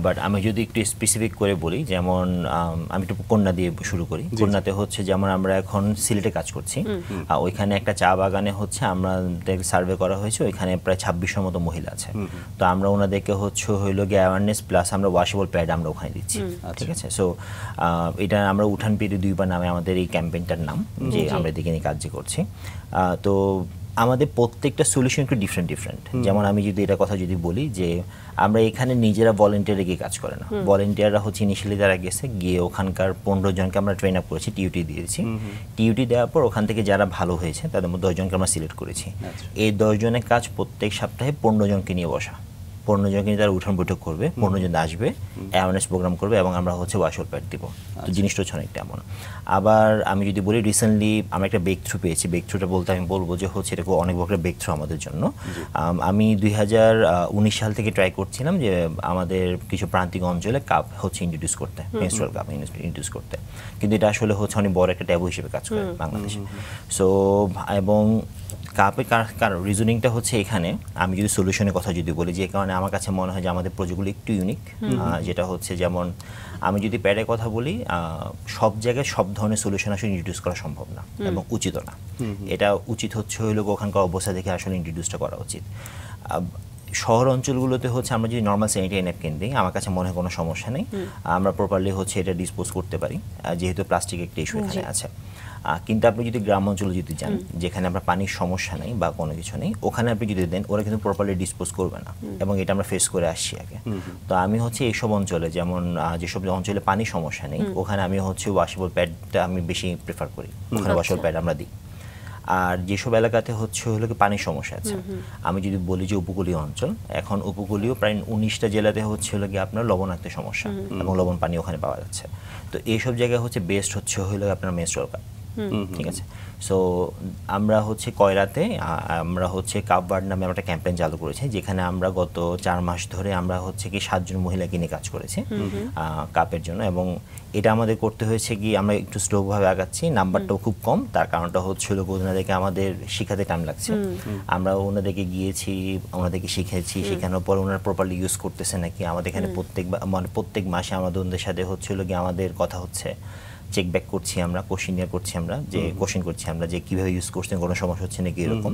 বাট আমি যদি একটু স্পেসিফিক করে বলি, যেমন আমি একটু কন্যা দিয়ে শুরু করি। কন্যাতে হচ্ছে যেমন আমরা এখন সিলেটে কাজ করছি, ওইখানে একটা চা বাগানে হচ্ছে আমাদের সার্ভে করা হয়েছে, ওইখানে প্রায় 2600 মতো মহিলা আছে। তো আমরা ওনাদেরকে হলো গিয়ে অ্যাওয়ারনেস প্লাস আমরা ওয়াশেবল প্যাড আমরা ওখানে দিচ্ছি, ঠিক আছে। সো এটা আমরা উঠান পেতে 2 বার নামে আমাদের এই ক্যাম্পেইনটার নাম, যে আমরা এদিকে নিয়ে কাজ করছি। তো আমাদের প্রত্যেকটা সলিউশন একটু ডিফারেন্ট। যেমন আমি যদি এটা কথা যদি বলি যে আমরা এখানে নিজেরা ভলেন্টিয়ারে গিয়ে কাজ করে না, ভলেন্টিয়াররা হচ্ছে ইনিশিয়ালি তারা গিয়ে ওখানকার 15 জনকে আমরা ট্রেন আপ করেছি, টিউটি দিয়েছি। টিউটি দেওয়ার পর ওখান থেকে যারা ভালো হয়েছে তাদের মধ্যে 10 জনকে আমরা সিলেক্ট করেছি। এই 10 জনের কাজ প্রত্যেক সপ্তাহে 15 জনকে নিয়ে বসা, 15 জনকে নিয়ে তারা উঠান বৈঠক করবে, 15 জন আসবে, অ্যাওয়ারনেস প্রোগ্রাম করবে, এবং আমরা হচ্ছে ওয়াশর প্যাড দিব। তো জিনিসটা হচ্ছে অনেকটা এমন। আবার আমি যদি বলি রিসেন্টলি আমরা একটা ব্রেক থ্রু পেয়েছি। ব্রেক থ্রুটা বলতে আমি বলবো যে হচ্ছে এটা অনেক বড় ব্রেক থ্রু আমাদের জন্য। আমি 2019 সাল থেকে ট্রাই করছিলাম যে আমাদের কিছু প্রান্তিক অঞ্চলে কাপ হচ্ছে ইন্ট্রোডিউস করতে, মেনস্ট্রুয়াল কাপ ইন্ট্রোডিউস করতে, কিন্তু এটা আসলে হচ্ছে অনেক বড় একটা ট্যাবু হিসেবে কাজ করে বাংলাদেশে। সো এবং কাপের রিজনিংটা হচ্ছে এখানে আমি যদি সলিউশনের কথা যদি বলি, যে কারণে আমার কাছে মনে হয় যে আমাদের প্রজেক্টগুলো একটু ইউনিক, যেটা হচ্ছে যেমন আমি যদি প্যাডের কথা বলি, সব জায়গায় সব ধরনের সলিউশন আসলে ইন্ট্রোডিউস করা সম্ভব না এবং উচিত না। এটা উচিত হচ্ছে হলো ওখানকার অবস্থা দেখে আসলে ইন্ট্রোডিউসটা করা উচিত। শহর অঞ্চলগুলোতে হচ্ছে আমরা যদি নর্মাল স্যানিটারি ন্যাপকিন দিই, আমার কাছে মনে হয় কোনো সমস্যা নেই, আমরা প্রপারলি হচ্ছে এটা ডিসপোজ করতে পারি, যেহেতু প্লাস্টিক একটা ইস্যু এখানে আছে। কিন্তু আপনি যদি গ্রাম অঞ্চলে যদি যান, যেখানে আপনার পানির সমস্যা নেই বা কোনো কিছু নেই, ওখানে আপনি যদি দেন ওরা কিন্তু প্রপারলি ডিসপোজ করবে না, এবং এটা আমরা ফেস করে আসছি আগে। তো আমি হচ্ছে এইসব অঞ্চলে, যেমন যেসব অঞ্চলে পানির সমস্যা নেই, ওখানে আমি হচ্ছে ওয়াশেবল প্যাডটা আমি বেশি প্রেফার করি, ওখানে ওয়াশেবল প্যাড আমরা দিই। আর যেসব এলাকাতে হচ্ছে হলো কি পানির সমস্যা আছে, আমি যদি বলি যে উপকূলীয় অঞ্চল, এখন উপকূলীয় প্রায় 19টা জেলাতে হচ্ছে হলো কি আপনার লবণাক্তের সমস্যা, এবং লবণ পানি ওখানে পাওয়া যাচ্ছে। তো এইসব জায়গায় হচ্ছে বেস্ট হচ্ছে হলো আপনার মেনস্ট্রুয়াল কাপ, ঠিক আছে। সো আমরা হচ্ছে কয়রাতে আমরা হচ্ছে কাপ বার্ড নামে একটা ক্যাম্পেইন চালু করেছি, যেখানে আমরা গত 4 মাস ধরে আমরা হচ্ছে কি 7 জন মহিলাকে নিয়ে কাজ করেছি কাপের জন্য। এবং এটা আমাদের করতে হয়েছে কি আমরা একটু স্লোভাবে আগাচ্ছি, নাম্বারটাও খুব কম, তার কারণটা হচ্ছিল ওনাদেরকে আমাদের শেখাতে টাইম লাগছে। আমরা ওনাদেরকে গিয়েছি, ওনাদেরকে শিখেছি, শেখানোর পর ওনারা প্রপারলি ইউজ করতেছে নাকি, আমাদের এখানে প্রত্যেক মাসে আমাদের ওনাদের সাথে হচ্ছিল কি আমাদের কথা হচ্ছে। চেক ব্যাক করছি আমরা, কোশ্চেনিয়ার করছি আমরা, যে কোশ্চেন করছি আমরা যে কিভাবে ইউজ করছেন, কোনো সমস্যা হচ্ছে নাকি এরকম।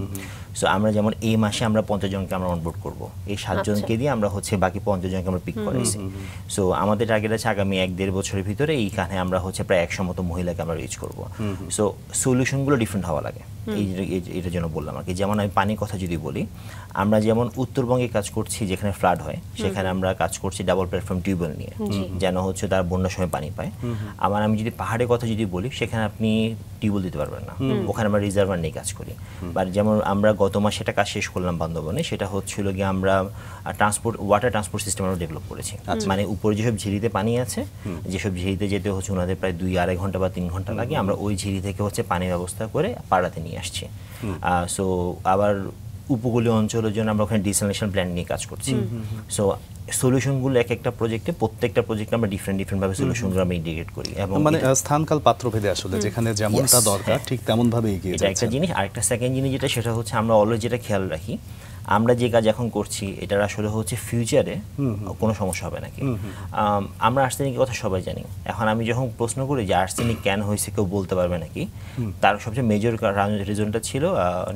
সো আমরা যেমন এই মাসে আমরা 50 জনকে আমরা অনবোর্ড করব, এই 7 জনকে দিয়ে আমরা হচ্ছে বাকি 50 জনকে আমরা পিক করাইছি। সো আমাদের টার্গেট আছে আগামী 1-1.5 বছরের ভিতরে এইখানে আমরা হচ্ছে প্রায় 100 মতো মহিলাকে আমরা রিচ করব। সো সলিউশনগুলো ডিফারেন্ট হওয়া লাগে, এটার জন্য বললাম আর কি। যেমন আমি পানির কথা যদি বলি, আমরা যেমন উত্তরবঙ্গে কাজ করছি যেখানে ফ্লাড হয়, সেখানে আমরা কাজ করছি ডাবল প্ল্যাটফর্ম টিউবওয়েল নিয়ে, যেন হচ্ছে তার বন্যার সময় পানি পায়। আবার আমি যদি পাহাড়ের কথা যদি বলি, সেখানে আপনি টিউবওয়েল দিতে পারবেন না, ওখানে আমরা রিজার্ভার নিয়ে কাজ করি। বা যেমন আমরা গত মাসে একটা কাজ শেষ করলাম বান্দরবনে, সেটা হচ্ছিল গিয়ে আমরা ওয়াটার ট্রান্সপোর্ট সিস্টেম আমরা ডেভেলপ করেছি। মানে উপরে যেসব ঝিরিতে পানি আছে, যেসব ঝিরিতে যেতে হচ্ছে ওনাদের প্রায় 2-2.5 ঘন্টা বা 3 ঘন্টা লাগে, আমরা ওই ঝিরি থেকে হচ্ছে পানির ব্যবস্থা করে পাড়াতে নিয়ে আসছি। সো আবার উপকূলীয় অঞ্চলের জন্য আমরা ওখানে ডিসালিনেশন প্ল্যান নিয়ে কাজ করছি। সো সলিউশনগুলো এক একটা প্রজেক্টে, প্রত্যেকটা প্রজেক্টে আমরা ডিফারেন্ট ভাবে সলিউশনগুলো আমরা ইন্টিগ্রেট করি। এবং মানে স্থানকাল পাত্রভেদে আসলে যেখানে যেমনটা দরকার ঠিক তেমন ভাবে এগিয়ে যাচ্ছে। এটা একটা জিনিস। আরেকটা সেকেন্ড জিনিস যেটা, সেটা হচ্ছে আমরা অলওয়েজ যেটা খেয়াল রাখি, আমরা যে কাজ এখন করছি এটার আসলে হচ্ছে ফিউচারে কোনো সমস্যা হবে নাকি। আমরা আর্সেনিকের কথা সবাই জানি, এখন আমি যখন প্রশ্ন করি যে আর্সেনিক কেন হয়েছে কেউ বলতে পারবে নাকি, তার সবচেয়ে মেজর রিজনটা ছিল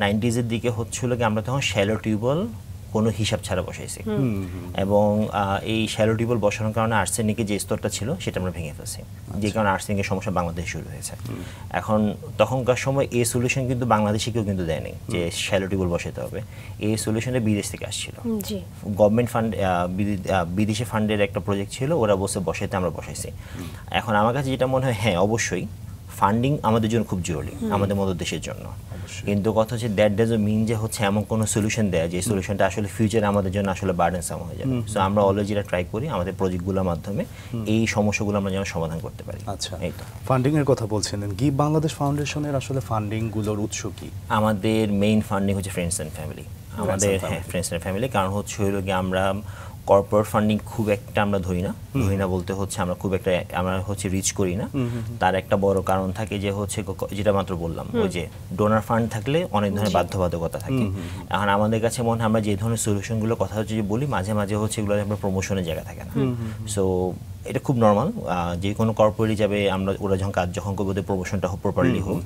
90s এর দিকে হচ্ছিল কি আমরা তখন শ্যালো টিউবওয়েল কোনো হিসাব ছাড়া বসাইছি, এবং এই শ্যালো টিউবওয়েল বসানোর কারণে আর্সেনিকের যে স্তরটা ছিল সেটা আমরা ভেঙে ফেলছি, যে কারণে আর্সেনিকের সমস্যা বাংলাদেশে শুরু হয়েছে। এখন তখনকার সময় এই সলিউশন কিন্তু বাংলাদেশে কেউ কিন্তু দেয়নি যে শ্যালো টিউবওয়েল বসাতে হবে, এই সলিউশনটা বিদেশ থেকে আসছিল, গভর্নমেন্ট ফান্ড, বিদেশি ফান্ডের একটা প্রজেক্ট ছিল, ওরা বসাইতে আমরা বসাইছি। এখন আমার কাছে যেটা মনে হয়, হ্যাঁ অবশ্যই ফান্ডিং আমাদের জন্য খুব জরুরি, আমাদের মতো দেশের জন্য, কিন্তু কথা হচ্ছে দ্যাট ডাজন্ট মিন যে হচ্ছে এমন কোনো সলিউশন দেয় যে সলিউশনটা আসলে ফিউচারে আমাদের জন্য আসলে বার্ডেনসাম হয়ে যাবে। সো আমরা অলওয়েজ যেটা ট্রাই করি আমাদের প্রজেক্টগুলোর মাধ্যমে এই সমস্যাগুলো আমরা যেন সমাধান করতে পারি। আচ্ছা, এই তো ফান্ডিং এর কথা বলছিলেন, গিভ বাংলাদেশ ফাউন্ডেশনের আসলে ফান্ডিং গুলোর উৎস কি? আমাদের মেইন ফান্ডিং হচ্ছে ফ্রেন্ডস অ্যান্ড ফ্যামিলি, আমাদের ফ্রেন্ডস অ্যান্ড ফ্যামিলি। কারণ হচ্ছে হলো গিয়ে আমরা কর্পোরেট ফান্ডিং খুব একটা আমরা ধরি না বলতে হচ্ছে আমরা খুব একটা আমরা হচ্ছে রিচ করি না। তার একটা বড় কারণ থাকে যে হচ্ছে যেটা মাত্র বললাম, ওই যে ডোনার ফান্ড থাকলে অনেক ধরনের বাধ্যবাধকতা থাকে। এখন আমাদের কাছে মনে হয় আমরা যে ধরনের সলিউশনগুলো কথা হচ্ছে যে বলি, মাঝে মাঝে হচ্ছে এগুলো আমরা প্রমোশনের জায়গা থাকে না। সো এটা খুব নর্মাল, যে কোনো কর্পোরেটই যাবে, আমরা ওরা যখন করবো ওদের প্রমোশনটা হোক, প্রপারলি হোক,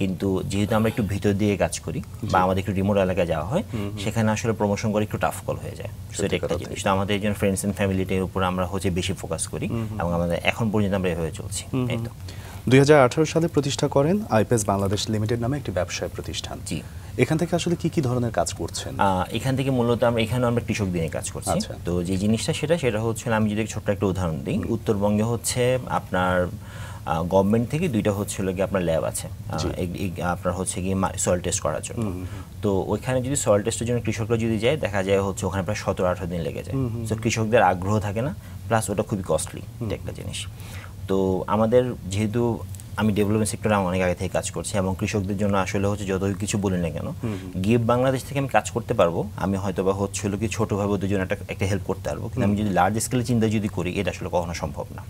কিন্তু যেহেতু আমরা একটু ভিতর দিয়ে কাজ করি বা আমাদের একটু রিমোট এলাকায় যাওয়া হয়, সেখানে আসলে প্রমোশন করে একটু টাফ কল হয়ে যায়। সেটা একটা জিনিস। তো আমাদের এই জন্য ফ্রেন্ডস অ্যান্ড ফ্যামিলিটার উপর আমরা হচ্ছে বেশি ফোকাস করি, এবং আমাদের এখন পর্যন্ত আমরা এভাবে চলছি। এই তো 2018 সালে প্রতিষ্ঠা করেন আইপিএস বাংলাদেশ লিমিটেড নামে একটি ব্যবসায় প্রতিষ্ঠান। জি, এখান থেকে আসলে কি ধরনের কাজ করছেন? এখান থেকে মূলত আমরা কৃষক দিনে কাজ করছি। তো যে জিনিসটা সেটা হচ্ছে, আমি যদি ছোট্ট একটা উদাহরণ দিই, উত্তরবঙ্গে হচ্ছে আপনার গভর্নমেন্ট থেকে 2টা হচ্ছিল কি আপনার ল্যাব আছে আপনার হচ্ছে কি সয়েল টেস্ট করার জন্য। তো ওইখানে যদি সয়েল টেস্টের জন্য কৃষকরা যদি যায়, দেখা যায় হচ্ছে ওখানে প্রায় 17-18 দিন লেগে যায়। তো কৃষকদের আগ্রহ থাকে না, প্লাস ওটা খুবই কস্টলি একটা জিনিস। তো আমাদের যেহেতু আমি ডেভেলপমেন্ট সেক্টরে অনেক আগে থেকে কাজ করছি, এবং কৃষকদের জন্য আসলে হচ্ছে যত কিছু বলি না কেন, গিভ বাংলাদেশ থেকে আমি কাজ করতে পারবো, আমি হয়তো বা হচ্ছিল কি ছোটোভাবে ওদের জন্য একটা হেল্প করতে পারবো, কিন্তু আমি যদি লার্জ স্কেলে চিন্তা যদি করি, এটা আসলে কখনো সম্ভব না।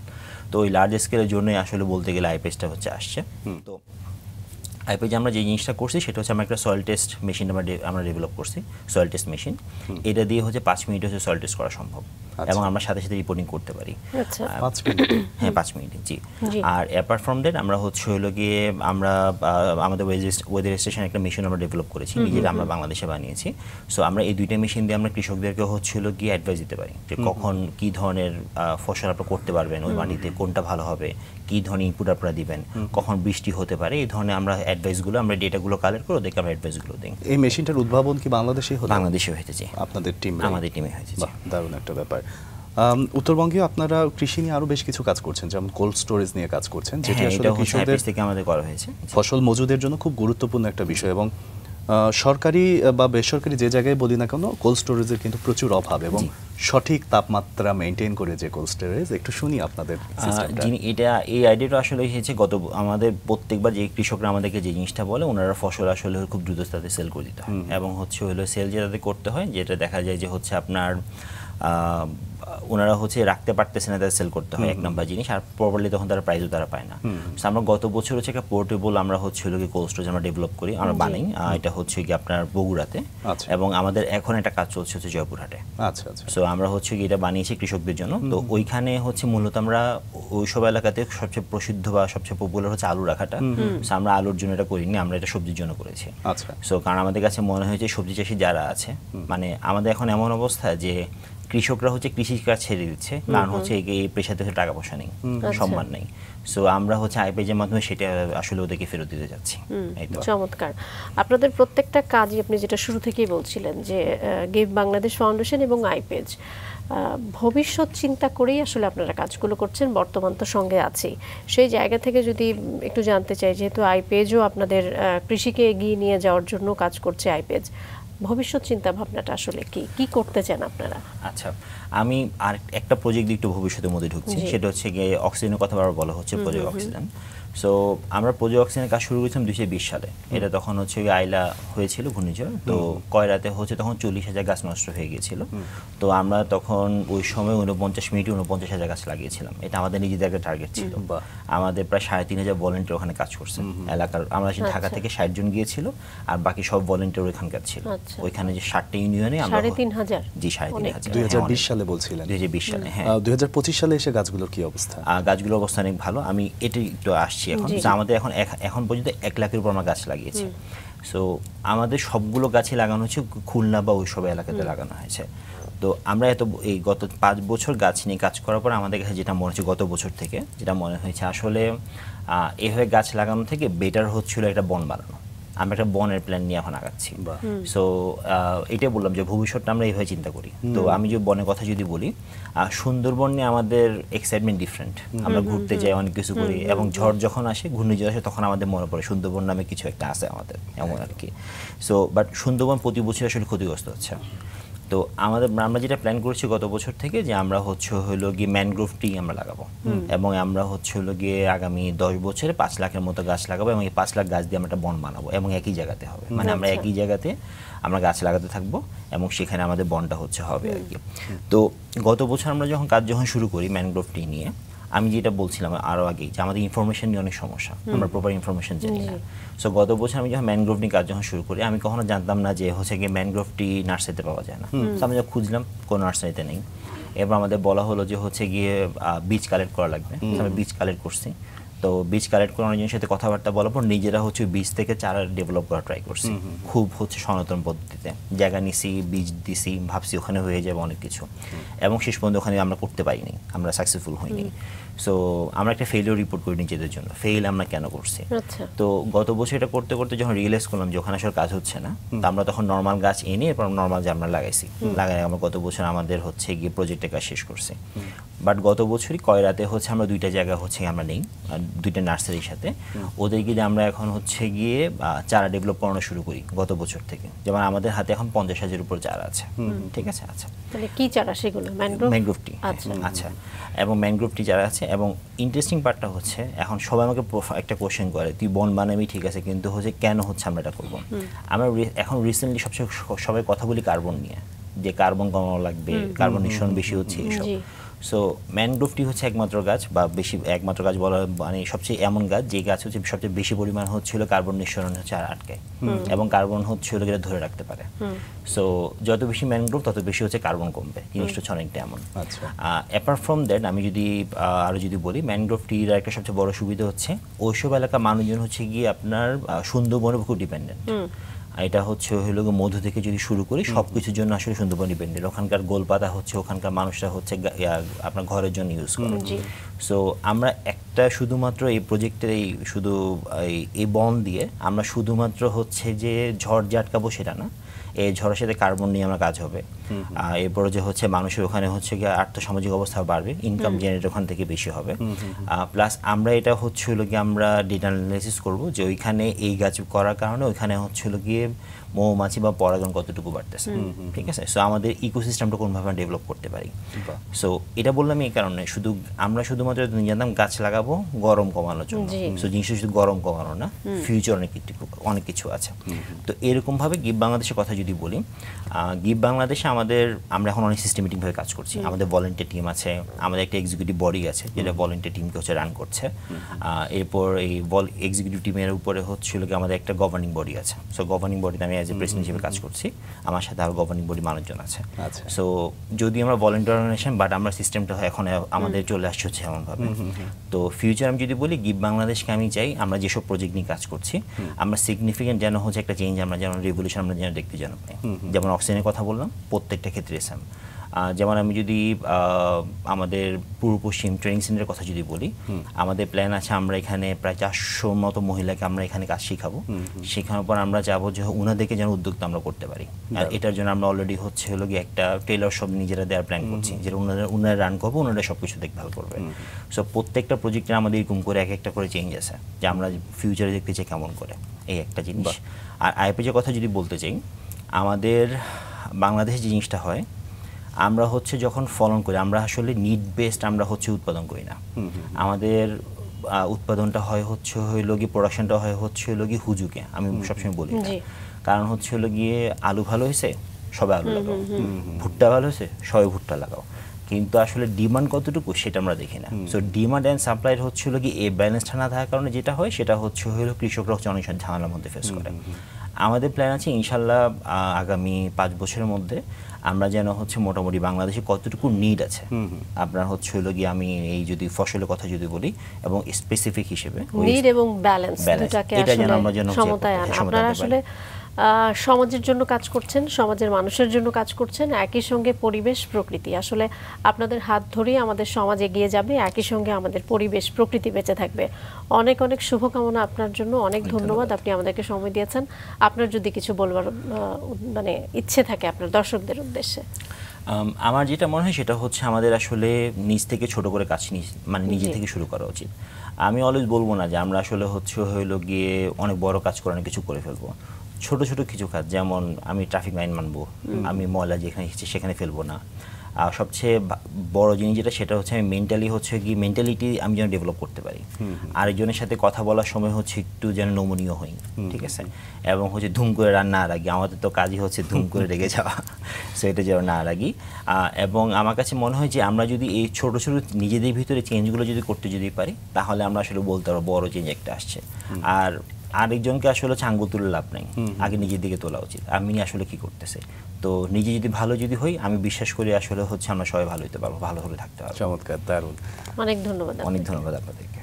তো ওই লার্জ স্কেলের জন্যই আসলে বলতে গেলে আইপিএসটা হচ্ছে আসছে। তো আইপিএসে আমরা যে জিনিসটা করছি সেটা হচ্ছে আমরা একটা সয়েল টেস্ট মেশিন আমরা ডেভেলপ করছি, সয়েল টেস্ট মেশিন। এটা দিয়ে হচ্ছে 5 মিনিটে হচ্ছে সয়েল টেস্ট করা সম্ভব, এবং আমরা সাথে সাথে রিপোর্টিং করতে পারি। 5 মিনিটে। জি। আর অ্যাপার্ট ফ্রম দ্যাট আমরা হচ্ছে হলো গিয়ে আমরা আমাদের ওয়েদার স্টেশন একটা মেশিন আমরা ডেভেলপ করেছি, নিজেরা আমরা বাংলাদেশে বানিয়েছি। সো আমরা এই 2টা মেশিন দিয়ে আমরা কৃষকদেরকে হচ্ছে হলো গিয়ে অ্যাডভাইস দিতে পারি যে কখন কী ধরনের ফসল আপনারা করতে পারবেন, ওই মাটিতে কোনটা ভালো হবে, কী ধরনের ইনপুট আপনারা দিবেন, কখন বৃষ্টি হতে পারে, এই ধরনের আমরা অ্যাডভাইসগুলো, আমরা ডেটাগুলো কালেক্ট করে ওদেরকে আমরা অ্যাডভাইসগুলো দিই। এই মেশিনটার উদ্ভাবন কি বাংলাদেশেই হলো? বাংলাদেশে হয়েছে। আপনাদের টিম? আমাদের টিমে হয়েছে। দারুণ একটা ব্যাপার। উত্তরবঙ্গে আপনারা কৃষি নিয়ে আরো বেশ কিছু কাজ করছেন, যেমন কোল্ড স্টোরেজ নিয়ে কাজ করছেন, যেটি আসলে কৃষকদের থেকে আমাদের করা হয়েছে। ফসল মজুদের জন্য খুব গুরুত্বপূর্ণ একটা বিষয়, এবং সরকারি বা বেসরকারি যে জায়গায় বলি না কেন, কোল্ড স্টোরেজের কিন্তু প্রচুর অভাব, এবং সঠিক তাপমাত্রা মেনটেন করে যে কোল্ড স্টোরেজ, একটু শুনি আপনাদের সিস্টেমটা। এই আইডিয়াটা আসলে এসেছে আমাদের প্রত্যেকবার যে কৃষকরা আমাদেরকে যে জিনিসটা বলে, ওনারা ফসল আসলে খুব দ্রুত তাদের সেল করে দিতে হয়, এবং হচ্ছে হলো সেল যেটাতে করতে হয়, যেটা দেখা যায় যে হচ্ছে আপনার ওনারা হচ্ছে রাখতে পারতেছে না, তাদের সেল করতে হয় এক নাম্বার জিনিস, আর প্রপারলি তখন তারা প্রাইসও তারা পায় না। সো আমরা গত বছর হচ্ছে একটা পোর্টেবল আমরা হচ্ছে হলো কি কোল্ড স্টোরেজ আমরা ডেভেলপ করি, আমরা বানাই, এটা হচ্ছে কি আপনার বগুড়াতে, এবং আমাদের এখন একটা কাজ চলছে হচ্ছে জয়পুরহাটে। আচ্ছা আচ্ছা। সো আমরা হচ্ছে কি এটা বানিয়েছি কৃষকদের জন্য। তো ওইখানে হচ্ছে মূলত আমরা ওইসব এলাকাতে সবচেয়ে প্রসিদ্ধ বা সবচেয়ে পপুলার হচ্ছে আলু রাখাটা। সো আমরা আলুর জন্য এটা করিনি, আমরা এটা সবজির জন্য করেছি। আচ্ছা। সো কারণ আমাদের কাছে মনে হয়েছে সবজি চাষি যারা আছে, মানে আমাদের এখন এমন অবস্থা যে কৃষকরা হচ্ছে কৃষিকাজ ছেড়ে দিচ্ছে, কারণ হচ্ছে এই পেশাতে টাকা পয়সা নেই, সম্মান নেই। সো আমরা হচ্ছে আইপেজের মাধ্যমে সেটা আসলে ওদেরকে ফেরত দিতে যাচ্ছি। চমৎকার। আপনাদের প্রত্যেকটা কাজই আপনি যেটা শুরু থেকেই বলছিলেন যে গিভ বাংলাদেশ ফাউন্ডেশন এবং আইপেজ ভবিষ্যৎ চিন্তা করেই আসলে আপনারা কাজগুলো করছেন, বর্তমান তো সঙ্গে আছেই। সেই জায়গা থেকে যদি একটু জানতে চাই, যেহেতু আইপেজও আপনাদের কৃষিকে এগিয়ে নিয়ে যাওয়ার জন্য কাজ করছে আইপেজ, ভবিষ্যৎ চিন্তা ভাবনাটা আসলে কি করতে চান আপনারা? আচ্ছা, আমি আর একটা প্রজেক্ট একটু ভবিষ্যতের মধ্যে ঢুকছি, সেটা হচ্ছে গিয়ে অক্সিজেনের কথা আবার বলা হচ্ছে, প্রজেক্ট অক্সিজেন। সো আমরা প্রজেক্ট অক্সিজেনের কাজ শুরু করেছিলাম 2020 সালে। এটা তখন হচ্ছে আইলা হয়েছিল ঘূর্ণিঝড়, তো কয়রাতে হচ্ছে তখন 40,000 গাছ নষ্ট হয়ে গিয়েছিল। তো আমরা তখন ওই সময় 49 মিনিটে 49,000 গাছ লাগিয়েছিলাম। এটা আমাদের নিজেদের একটা টার্গেট ছিল। আমাদের প্রায় 3,500 ভলেন্টিয়ার ওখানে কাজ করছে এলাকার। আমরা ঢাকা থেকে 60 জন গিয়েছিল, আর বাকি সব ভলেন্টিয়ার ওইখানকার ছিল। ওইখানে যে 60টা ইউনিয়নে আমরা 3,500। জি 3,500। 2020 সালে বলছিলেন। 2020 সালে, হ্যাঁ। 2025 সালে এসে গাছগুলোর কি অবস্থা? গাছগুলোর অবস্থা অনেক ভালো। আমি এটাই একটু আসছি এখন। আমাদের এখন পর্যন্ত 1 লাখের উপর আমরা গাছ লাগিয়েছি। সো আমাদের সবগুলো গাছই লাগানো হচ্ছে খুলনা বা ওইসব এলাকাতে লাগানো হয়েছে। তো আমরা এই গত 5 বছর গাছ নিয়ে কাজ করার পর আমাদের কাছে যেটা মনে হচ্ছে, গত বছর থেকে যেটা মনে হয়েছে, আসলে এভাবে গাছ লাগানো থেকে বেটার হচ্ছিল একটা বন বানানো। আমরা একটা বনের প্ল্যান নিয়ে এখন আগাচ্ছি। সো এটাই বললাম যে ভবিষ্যৎটা আমরা এইভাবে চিন্তা করি। তো আমি যে বনের কথা যদি বলি, সুন্দরবন নিয়ে আমাদের এক্সাইটমেন্ট ডিফারেন্ট। আমরা ঘুরতে যাই, অনেক কিছু করি, এবং ঝড় যখন আসে, ঘূর্ণিঝড় আসে, তখন আমাদের মনে পড়ে সুন্দরবন নামে কিছু একটা আছে আমাদের, এমন আর কি। সো বাট সুন্দরবন প্রতি বছর আসলে ক্ষতিগ্রস্ত হচ্ছে। তো আমরা যেটা প্ল্যান করেছি গত বছর থেকে, যে আমরা হলো গিয়ে ম্যানগ্রোভ ট্রি আমরা লাগাবো, এবং আমরা হলো গিয়ে আগামী 10 বছরে 5 লাখের মতো গাছ লাগাবো, এবং এই 5 লাখ গাছ দিয়ে আমরা একটা বন বানাবো, এবং একই জায়গাতে হবে। মানে আমরা একই জায়গাতে আমরা গাছ লাগাতে থাকবো, এবং সেখানে আমাদের বনটা হবে আর কি। তো গত বছর আমরা যখন শুরু করি ম্যানগ্রোভ ট্রি নিয়ে, আমি যেটা বলছিলাম আরও আগেই, যে আমাদের ইনফরমেশন নিয়ে অনেক সমস্যা, আমরা প্রপার ইনফরমেশন জানি না। সো গত বছর আমি যখন ম্যানগ্রোভ নিয়ে কাজ শুরু করি, আমি কখনো জানতাম না যে হচ্ছে গিয়ে ম্যানগ্রোভ টি নার্সারিতে পাওয়া যায় না। আমি যখন খুঁজলাম, কোনো নার্সারিতে নেই। এবার আমাদের বলা হলো যে হচ্ছে গিয়ে বীজ কালেক্ট করা লাগবে। আমি বীজ কালেক্ট করছি। তো বীজ কালেক্ট করে অনেকজনের সাথে কথাবার্তা বলার পর নিজেরা হচ্ছে বীজ থেকে চারা ডেভেলপ করা ট্রাই করছি, খুব হচ্ছে সনাতন পদ্ধতিতে। জায়গা নিছি, বীজ দিছি, ভাবছি ওখানে হয়ে যাবে অনেক কিছু, এবং শেষ পর্যন্ত ওখানে আমরা করতে পারিনি, আমরা সাকসেসফুল হইনি। সো আমরা একটা ফেলিওর রিপোর্ট করি নিজেদের জন্য, ফেল আমরা কেন করছি। তো গত বছর এটা করতে করতে যখন রিয়েলাইজ করলাম যে ওখানে আসলে কাজ হচ্ছে না, তো আমরা তখন নর্মাল গাছ এনে এরপর নর্মাল যে আমরা লাগাই আমরা গত বছর আমাদের হচ্ছে গিয়ে প্রজেক্টের কাজ শেষ করছি। বাট গত বছরই কয়রাতে হচ্ছে আমরা 2টা জায়গা হচ্ছে আমরা নেই, 2টা নার্সারির সাথে ওদেরকে যে আমরা এখন হচ্ছে গিয়ে চারা ডেভেলপ করানো শুরু করি গত বছর থেকে। যেমন আমাদের হাতে এখন 50,000-এর উপর চারা আছে। ঠিক আছে, আচ্ছা, মানে কি চারা সেগুলো? ম্যানগ্রোভ টি। আচ্ছা, এবং ম্যানগ্রোভ টি যারা আছে, এবং ইন্টারেস্টিং পার্টটা হচ্ছে এখন সবাই আমাকে একটা কোশ্চেন করে, তুই বন বানাবি ঠিক আছে, কিন্তু হচ্ছে কেন হচ্ছে আমরা এটা করবো। আমরা এখন রিসেন্টলি সবাই কথা বলি কার্বন নিয়ে, যে কার্বন কমানো লাগবে, কার্বন নিঃসরণ বেশি হচ্ছে এসব। সো ম্যানগ্রোভ টি হচ্ছে একমাত্র গাছ, বা একমাত্র গাছ বলা মানে সবচেয়ে এমন গাছ যে গাছ হচ্ছে সবচেয়ে বেশি পরিমাণ হচ্ছিল কার্বন নিঃসরণ হচ্ছে আর আটকায়, এবং কার্বন হচ্ছিল এটা ধরে রাখতে পারে। সো যত বেশি ম্যানগ্রোভ তত বেশি হচ্ছে কার্বন কমবে, জিনিসটা হচ্ছে অনেকটা এমন। অ্যাপার্ট ফ্রম দ্যাট আমি আরও যদি বলি, ম্যানগ্রোভ টির একটা সবচেয়ে বড় সুবিধা হচ্ছে ওইসব এলাকা মানুষজন হচ্ছে গিয়ে আপনার সুন্দরবনের খুব ডিপেন্ডেন্ট। এটা হলো মধু থেকে যদি শুরু করি, সব কিছুর জন্য আসলে সুন্দরবন ডিপেন্ডেন্ট। ওখানকার গোলপাতা হচ্ছে ওখানকার মানুষরা হচ্ছে আপনার ঘরের জন্য ইউজ করে। সো আমরা একটা শুধুমাত্র এই প্রজেক্টের এই বন দিয়ে আমরা শুধুমাত্র হচ্ছে যে ঝড় যে আটকাবো সেটা না, এই ঝড়ের সাথে কার্বন নিয়ে আমরা কাজ হবে। এরপরে যে হচ্ছে মানুষের ওখানে হচ্ছে গিয়ে আর্থসামাজিক অবস্থা বাড়বে, ইনকাম জেনারেট ওখান থেকে বেশি হবে। প্লাস আমরা এটা হচ্ছে গিয়ে আমরা ডেটা অ্যানালাইসিস করবো যে ওইখানে এই গাছ করার কারণে ওইখানে হচ্ছে গিয়ে মৌমাছি বা পরাগন কতটুকু বাড়তেছে, ঠিক আছে। সো আমাদের ইকোসিস্টেমটা কোনভাবে ডেভেলপ করতে পারি। সো এটা বললাম এই কারণে, আমরা শুধুমাত্র জানতাম গাছ লাগাবো গরম কমানোর জন্য। সো জিনিসটা শুধু গরম কমানো না, ফিউচার অনেক কিছু আছে। তো এরকমভাবে গিভ বাংলাদেশের কথা যদি বলি, গিভ বাংলাদেশে আমরা এখন অনেক সিস্টেমেটিকভাবে কাজ করছি। আমাদের ভলেন্টিয়ার টিম আছে, আমাদের একটা এক্সিকিউটিভ বডি আছে যেটা ভলেন্টিয়ার টিমকে রান করছে। এরপর এই এক্সিকিউটিভ টিমের উপরে হচ্ছিল কি আমাদের একটা গভর্নিং বডি আছে। সো গভর্নিং বডিতে আমি অ্যাজ এ প্রেসিডেন্ট হিসেবে কাজ করছি, আমার সাথে আরও গভর্নিং বডি মানুষজন আছে। সো যদি আমরা ভলেন্টিয়ার অর্গানাইজেশন, বাট আমরা সিস্টেমটা এখন আমাদের চলে আসছে হচ্ছে এমনভাবে। তো ফিউচার আমি যদি বলি, গিভ বাংলাদেশকে আমি চাই আমরা যেসব প্রজেক্ট নিয়ে কাজ করছি, আমরা সিগনিফিকেন্ট যেন হচ্ছে একটা চেঞ্জ, আমরা যেন রেভলিউশন আমরা যেন দেখতে যেন পাই। যেমন অক্সিজেনের কথা বললাম, প্রত্যেকটা ক্ষেত্রে সেম। যেমন আমি যদি আমাদের পূর্ব পশ্চিম ট্রেনিং সেন্টারের কথা যদি বলি, আমাদের প্ল্যান আছে আমরা এখানে প্রায় 400 মতো মহিলাকে আমরা এখানে কাজ শিখাবো। শেখানোর পর আমরা যাবো যে ওনাদেরকে যেন উদ্যোক্তা আমরা করতে পারি। আর এটার জন্য আমরা অলরেডি হলো গিয়ে একটা টেইলর শপ নিজেরা দেওয়ার প্ল্যান করছি, যেটা ওনারা রান করবো, ওনারা সব কিছু দেখভাল করবে। সো প্রত্যেকটা প্রজেক্টে আমাদের এরকম করে একটা করে চেঞ্জ আছে যে আমরা ফিউচারে দেখতে চাই কেমন করে, এই একটা জিনিস। আর আইপিজের কথা যদি বলতে চাই, আমাদের বাংলাদেশে যে জিনিসটা হয়, আমরা হচ্ছে যখন ফলন করি, আমরা আসলে নিড বেসড আমরা হচ্ছে উৎপাদন করি না। আমাদের উৎপাদনটা হইলো গিয়ে প্রোডাকশনটা হলো গিয়ে হুজুকে, আমি সবসময় বলি। কারণ হলো গিয়ে আলু ভালো হয়েছে সবাই আলু লাগাও, ভুট্টা ভালো হয়েছে সবাই ভুট্টা লাগাও, কিন্তু আসলে ডিমান্ড কতটুকু সেটা আমরা দেখি না। সো ডিমান্ড অ্যান্ড সাপ্লাইয়ের হলো গিয়ে এই ব্যালেন্সটা না থাকার কারণে যেটা হয় সেটা হলো কৃষকরা অনেক ঝামেলার মধ্যে ফেস করে। আমাদের প্ল্যান আছে ইনশাল্লাহ আগামী 5 বছরের মধ্যে আমরা যেন মোটামুটি বাংলাদেশে কতটুকু নিড আছে, আপনার হলো গিয়ে আমি এই যদি ফসলের কথা যদি বলি এবং স্পেসিফিক হিসেবে নিড এবং ব্যালেন্স দুটাকে আসলে সমতায় আনা। আপনারা আসলে সমাজের জন্য কাজ করছেন, সমাজের মানুষের জন্য কাজ করছেন, একই সঙ্গে পরিবেশ প্রকৃতি, আসলে আপনাদের হাত ধরেই আমাদের সমাজ এগিয়ে যাবে, একই সঙ্গে আমাদের পরিবেশ প্রকৃতি বেঁচে থাকবে। অনেক অনেক শুভকামনা আপনার জন্য, অনেক ধন্যবাদ আপনি আমাদেরকে সময় দিয়েছেন। আপনার যদি কিছু বলবার মানে ইচ্ছে থাকে আপনার দর্শকদের উদ্দেশ্যে। আমার যেটা মনে হয় সেটা হচ্ছে আমাদের আসলে নিজ থেকে ছোট করে কাজ মানে নিজে থেকে শুরু করা উচিত। আমি অলওয়েজ বলবো না যে আমরা আসলে হইলো গিয়ে অনেক বড় কাজ করে অনেক কিছু করে ফেলবো। ছোট ছোট কিছু কাজ, যেমন আমি ট্রাফিক লাইন মানবো, আমি ময়লা যেখানে সেখানে ফেলবো না। আর সবচেয়ে বড় জিনিস যেটা সেটা হচ্ছে আমি মেন্টালিটি আমি যেন ডেভেলপ করতে পারি। আরেকজনের সাথে কথা বলার সময় একটু যেন নমনীয় হই, ঠিক আছে, এবং ধুম করে না রাগি। আমাদের তো কাজই ধুম করে রেগে যাওয়া, সো এটা যেন না রাগি। এবং আমার কাছে মনে হয় যে আমরা যদি এই ছোট ছোট নিজেদের ভিতরে চেঞ্জগুলো যদি করতে পারি, তাহলে আমরা আসলে বলতে পারবো বড় চেঞ্জ একটা আসছে। আর আরেকজনকে আসলে আঙ্গুল তুলে লাভ নেই, আগে নিজের দিকে তোলা উচিত আমি আসলে কি করতেছে। তো নিজে যদি ভালো হই, আমি বিশ্বাস করি আসলে আমরা সবাই ভালো হতে পারবো, ভালো হলে থাকতে পারবো। চমৎকার, দারুণ। অনেক ধন্যবাদ। অনেক ধন্যবাদ আপনাদেরকে।